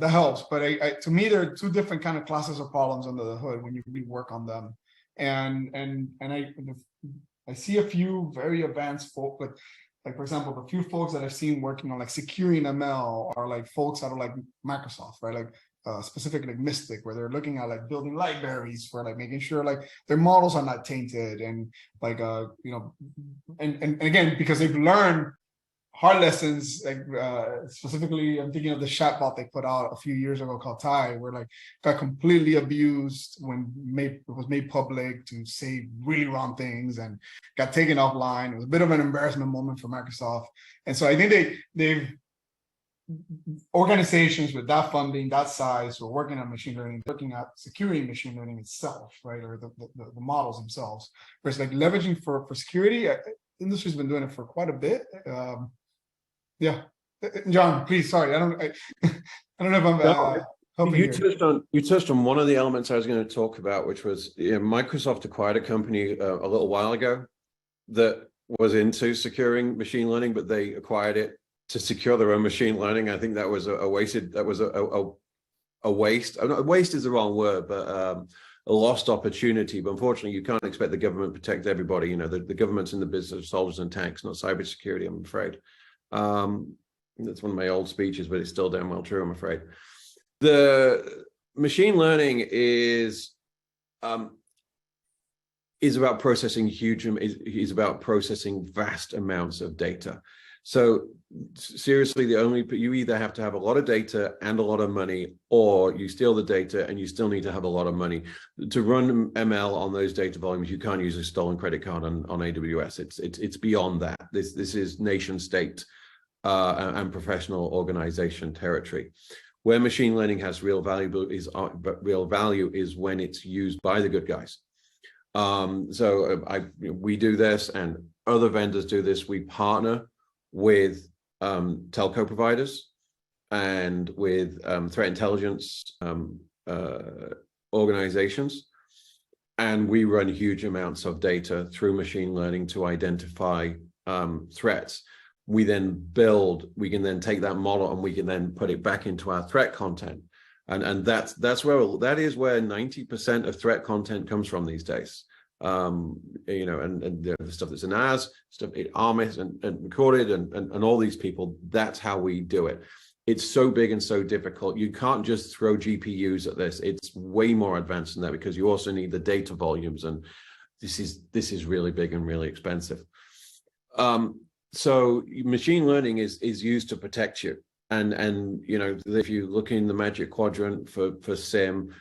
that helps, but to me, there are two different kind of classes of problems under the hood when you really work on them. And I see a few very advanced folk, like for example, the few folks that I've seen working on like securing ML are like folks out of like Microsoft, right? Like specifically like Mystic, where they're looking at like building libraries for like making sure like their models are not tainted, and like and again, because they've learned hard lessons, like specifically I'm thinking of the chatbot they put out a few years ago called Ty, where like got completely abused when it was made public to say really wrong things and got taken offline. It was a bit of an embarrassment moment for Microsoft. And so I think they've organizations with that funding, that size, who are working on machine learning, looking at securing machine learning itself, right, or the models themselves, versus like leveraging for security. Industry's been doing it for quite a bit. Yeah, John, please. Sorry, I don't know if I'm helping you touched on one of the elements I was going to talk about, which was Microsoft acquired a company a little while ago that was into securing machine learning, but they acquired it to secure their own machine learning. I think that was a waste. Waste is the wrong word, but a lost opportunity. But unfortunately, you can't expect the government to protect everybody. The government's in the business of soldiers and tanks, not cybersecurity, I'm afraid. That's one of my old speeches, but it's still damn well true, I'm afraid. The machine learning is about processing is about processing vast amounts of data. So seriously, you either have to have a lot of data and a lot of money, or you steal the data and you still need to have a lot of money. To run ML on those data volumes, you can't use a stolen credit card on AWS. It's beyond that. This is nation state and professional organization territory. Where machine learning has real value is when it's used by the good guys. We do this, and other vendors do this. We partner with telco providers and with threat intelligence organizations, and we run huge amounts of data through machine learning to identify threats. We can then take that model and we can then put it back into our threat content, and that is where 90% of threat content comes from these days. And the stuff that's in ours, stuff in Armis and recorded and all these people. That's how we do it. It's so big and so difficult. You can't just throw GPUs at this. It's way more advanced than that, because you also need the data volumes, and this is really big and really expensive. So machine learning is used to protect you. And if you look in the Magic Quadrant for SIM,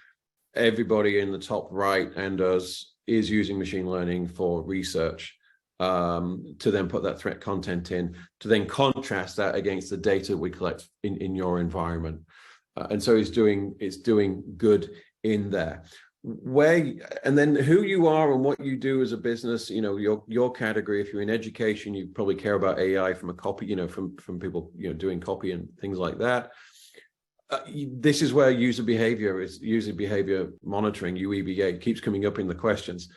everybody in the top right and us is using machine learning for research, to then put that threat content in, to then contrast that against the data we collect in your environment. And so it's doing good in there. And then who you are and what you do as a business, your category. If you're in education, you probably care about AI from a copy, from people, doing copy and things like that. This is where user behavior monitoring, UEBA, keeps coming up in the questions.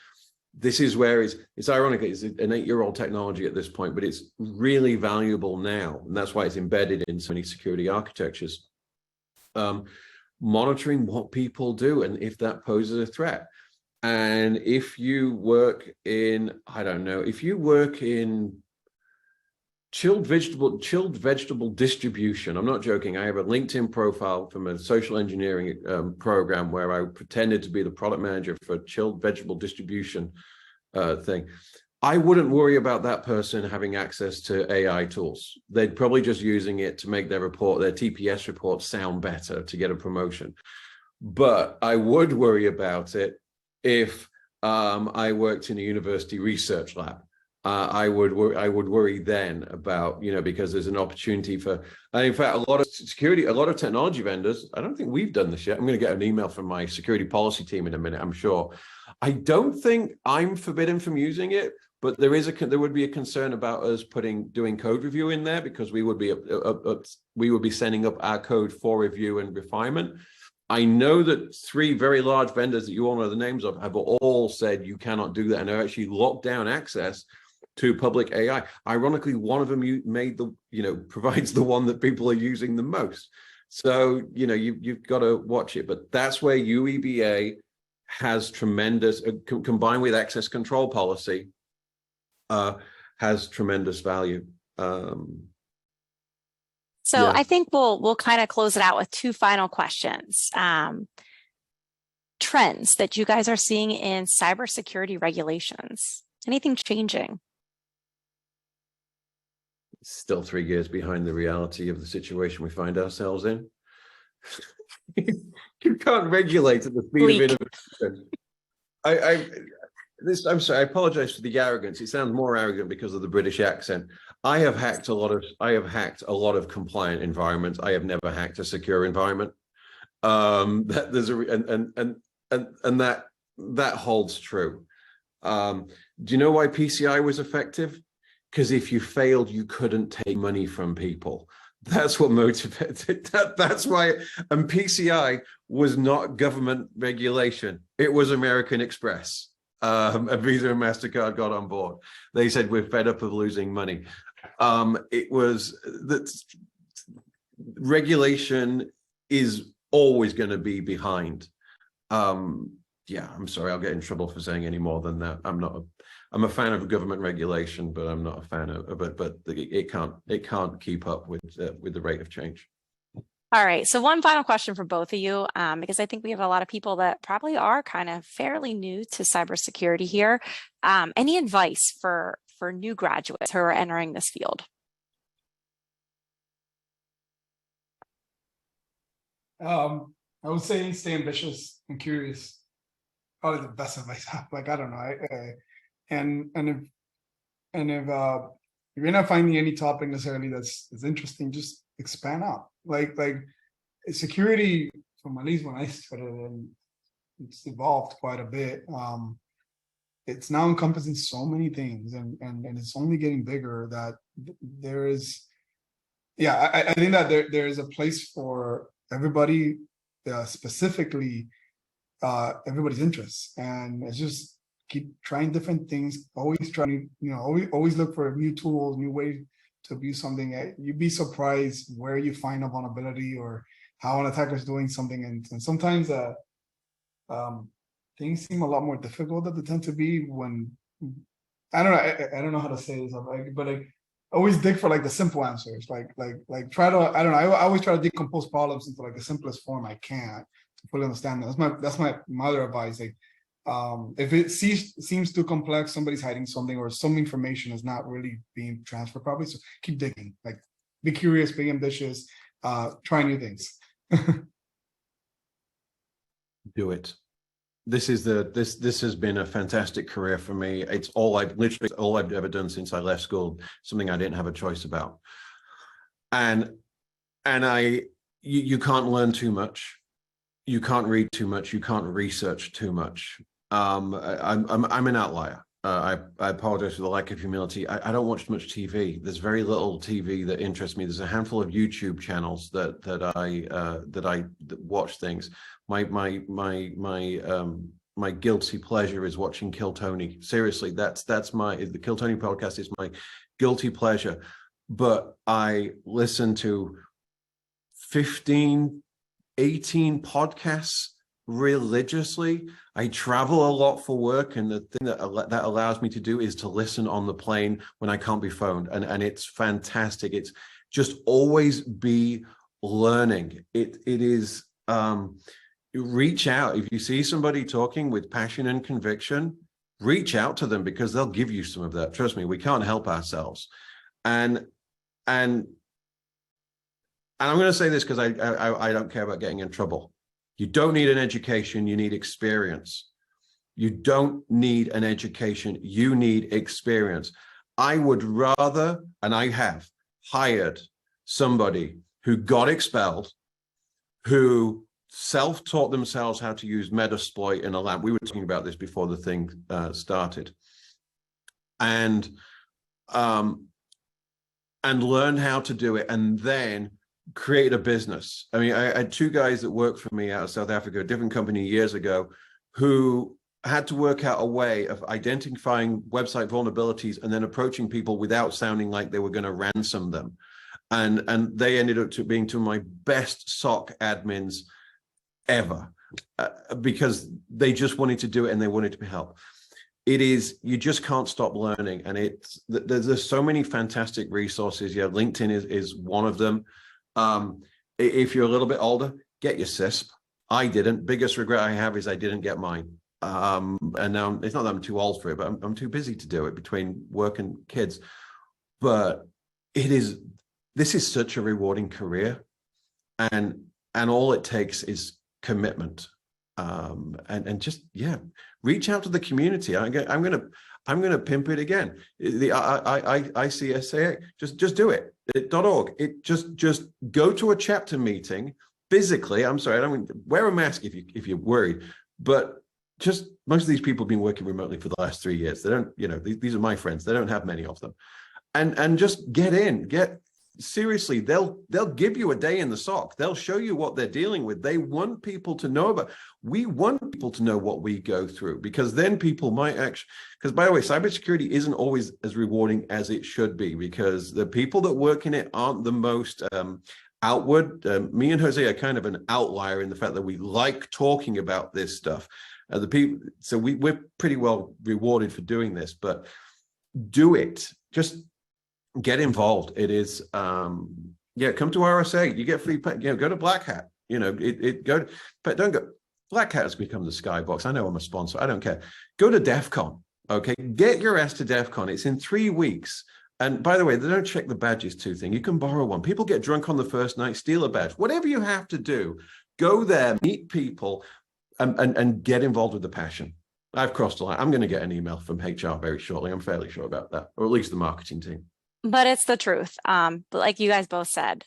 This is where it's ironic. It's an 8-year-old technology at this point, but it's really valuable now. And that's why it's embedded in so many security architectures. Monitoring what people do and if that poses a threat. And if you work in, chilled vegetable distribution. I'm not joking. I have a LinkedIn profile from a social engineering program where I pretended to be the product manager for chilled vegetable distribution thing. I wouldn't worry about that person having access to AI tools. They'd probably just using it to make their TPS report sound better to get a promotion. But I would worry about it if I worked in a university research lab. I would worry then about, because there's an opportunity for, and in fact, a lot of technology vendors, I don't think we've done this yet. I'm going to get an email from my security policy team in a minute, I'm sure. I don't think I'm forbidden from using it, but there would be a concern about us doing code review in there, because we would be sending up our code for review and refinement. I know that 3 very large vendors that you all know the names of have all said you cannot do that, and they're actually locked down access to public AI. Ironically, one of them provides the one that people are using the most. So, you've got to watch it, but that's where UEBA has tremendous, combined with access control policy, has tremendous value. So Yeah. I think we'll kind of close it out with 2 final questions. Trends that you guys are seeing in cybersecurity regulations. Anything changing? Still 3 years behind the reality of the situation we find ourselves in. You can't regulate at the speed of innovation. I'm sorry, I apologize for the arrogance. It sounds more arrogant because of the British accent. I have hacked a lot of compliant environments. I have never hacked a secure environment. That holds true. Do you know why PCI was effective? Because if you failed, you couldn't take money from people. That's what motivated that. That's why. And PCI was not government regulation. It was American Express. And Visa and MasterCard got on board. They said, we're fed up of losing money. It was that regulation is always going to be behind. Yeah, I'm sorry, I'll get in trouble for saying any more than that. I'm a fan of government regulation, but I'm not a fan of it. But it can't keep up with the rate of change. All right. So one final question for both of you, because I think we have a lot of people that probably are kind of fairly new to cybersecurity here. Any advice for new graduates who are entering this field? I would say stay ambitious and curious. Probably the best advice. Like, I don't know. And if you're not finding any topic necessarily that's interesting, just expand out. Like security, from at least when I started, and it's evolved quite a bit. It's now encompassing so many things, and it's only getting bigger. That there is, I think that there is a place for everybody, specifically everybody's interests, and it's just keep trying different things. Always trying, always look for new tools, new ways to abuse something. You'd be surprised where you find a vulnerability or how an attacker is doing something, and sometimes things seem a lot more difficult than they tend to be when I don't know how to say this, but always dig for like the simple answers. Like try to, I don't know. I always try to decompose problems into like the simplest form I can to fully understand them. That's my other advice. Like, if it seems too complex, somebody's hiding something, or some information is not really being transferred properly. So keep digging. Like, be curious, be ambitious, try new things. Do it. This has been a fantastic career for me. It's all I've ever done since I left school, something I didn't have a choice about. And you can't learn too much. You can't read too much. You can't research too much. I'm an outlier. I apologize for the lack of humility. I don't watch much TV. There's very little TV that interests me. There's a handful of YouTube channels that I watch things. My guilty pleasure is watching Kill Tony. Seriously, the Kill Tony podcast is my guilty pleasure. But I listen to 15, 18 podcasts religiously. I travel a lot for work, and the thing that allows me to do is to listen on the plane when I can't be phoned, and it's fantastic. It's just always be learning. It is reach out. If you see somebody talking with passion and conviction, reach out to them, because they'll give you some of that. Trust me, we can't help ourselves. And I'm going to say this because I don't care about getting in trouble. You don't need an education, you need experience. You don't need an education, you need experience. I would rather, and I have hired somebody who got expelled, who self-taught themselves how to use Metasploit in a lab. We were talking about this before the thing started. And learn how to do it, and then create a business. I mean, I had two guys that worked for me out of South Africa, a different company years ago, who had to work out a way of identifying website vulnerabilities and then approaching people without sounding like they were going to ransom them. And they ended up being two of my best SOC admins ever, because they just wanted to do it and they wanted to be helped. It is, you just can't stop learning. And there's so many fantastic resources. Yeah, LinkedIn is one of them. If you're a little bit older, get your CISP. I didn't. Biggest regret I have is I didn't get mine. And now it's not that I'm too old for it, but I'm too busy to do it between work and kids. But this is such a rewarding career, and all it takes is commitment. And just, yeah, reach out to the community. I'm gonna pimp it again. The ICSA, just do it. .org. It just go to a chapter meeting physically. I'm sorry, I don't mean, wear a mask if you're worried, but just, most of these people have been working remotely for the last 3 years. They don't, these are my friends. They don't have many of them, and just get. Seriously, they'll give you a day in the SOC. They'll show you what they're dealing with. They want people to know about. We want people to know what we go through, because then people might actually, because by the way, cybersecurity isn't always as rewarding as it should be, because the people that work in it aren't the most outward. Me and Jose are kind of an outlier in the fact that we like talking about this stuff. The people, so we're pretty well rewarded for doing this, but do it. Just get involved. It is, come to RSA. You get free, go to Black Hat. But don't go. Black Hat has become the skybox. I know I'm a sponsor. I don't care. Go to DEF CON. Okay, get your ass to DEF CON. It's in 3 weeks. And by the way, they don't check the badges too thing. You can borrow one. People get drunk on the first night, steal a badge. Whatever you have to do, go there, meet people, and get involved with the passion. I've crossed the line. I'm going to get an email from HR very shortly. I'm fairly sure about that, or at least the marketing team. But it's the truth. But like you guys both said,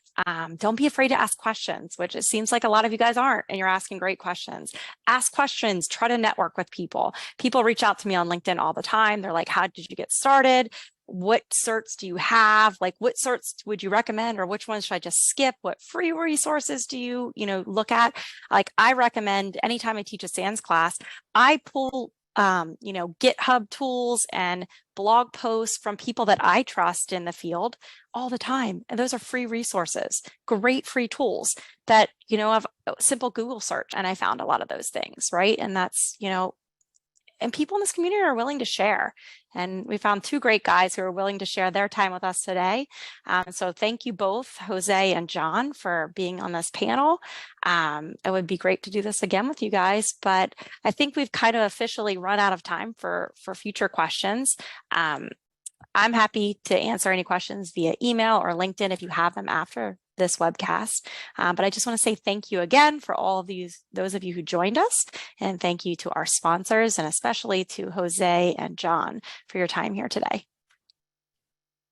don't be afraid to ask questions, which it seems like a lot of you guys aren't, and you're asking great questions. Ask questions, try to network with people. People reach out to me on LinkedIn all the time. They're like, how did you get started? What certs do you have? Like, what certs would you recommend, or which ones should I just skip? What free resources do you, look at? Like, I recommend anytime I teach a SANS class, I pull GitHub tools and blog posts from people that I trust in the field all the time. And those are free resources, great free tools that, have a simple Google search. And I found a lot of those things, right? And that's, and people in this community are willing to share. And we found 2 great guys who are willing to share their time with us today. So thank you both, Jose and John, for being on this panel. It would be great to do this again with you guys, but I think we've kind of officially run out of time for future questions. I'm happy to answer any questions via email or LinkedIn if you have them after this webcast. But I just want to say thank you again for all of those of you who joined us, and thank you to our sponsors, and especially to Jose and John for your time here today.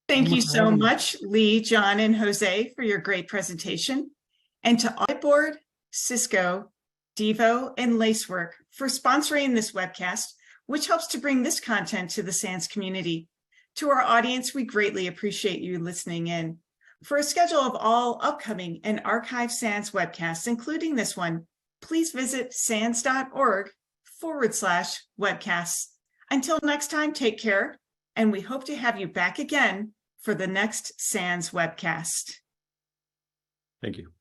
Thank you so much, Lee, John, and Jose, for your great presentation. And to Audit Board, Cisco, Devo, and Lacework for sponsoring this webcast, which helps to bring this content to the SANS community. To our audience, we greatly appreciate you listening in. For a schedule of all upcoming and archived SANS webcasts, including this one, please visit sans.org/webcasts. Until next time, take care, and we hope to have you back again for the next SANS webcast. Thank you.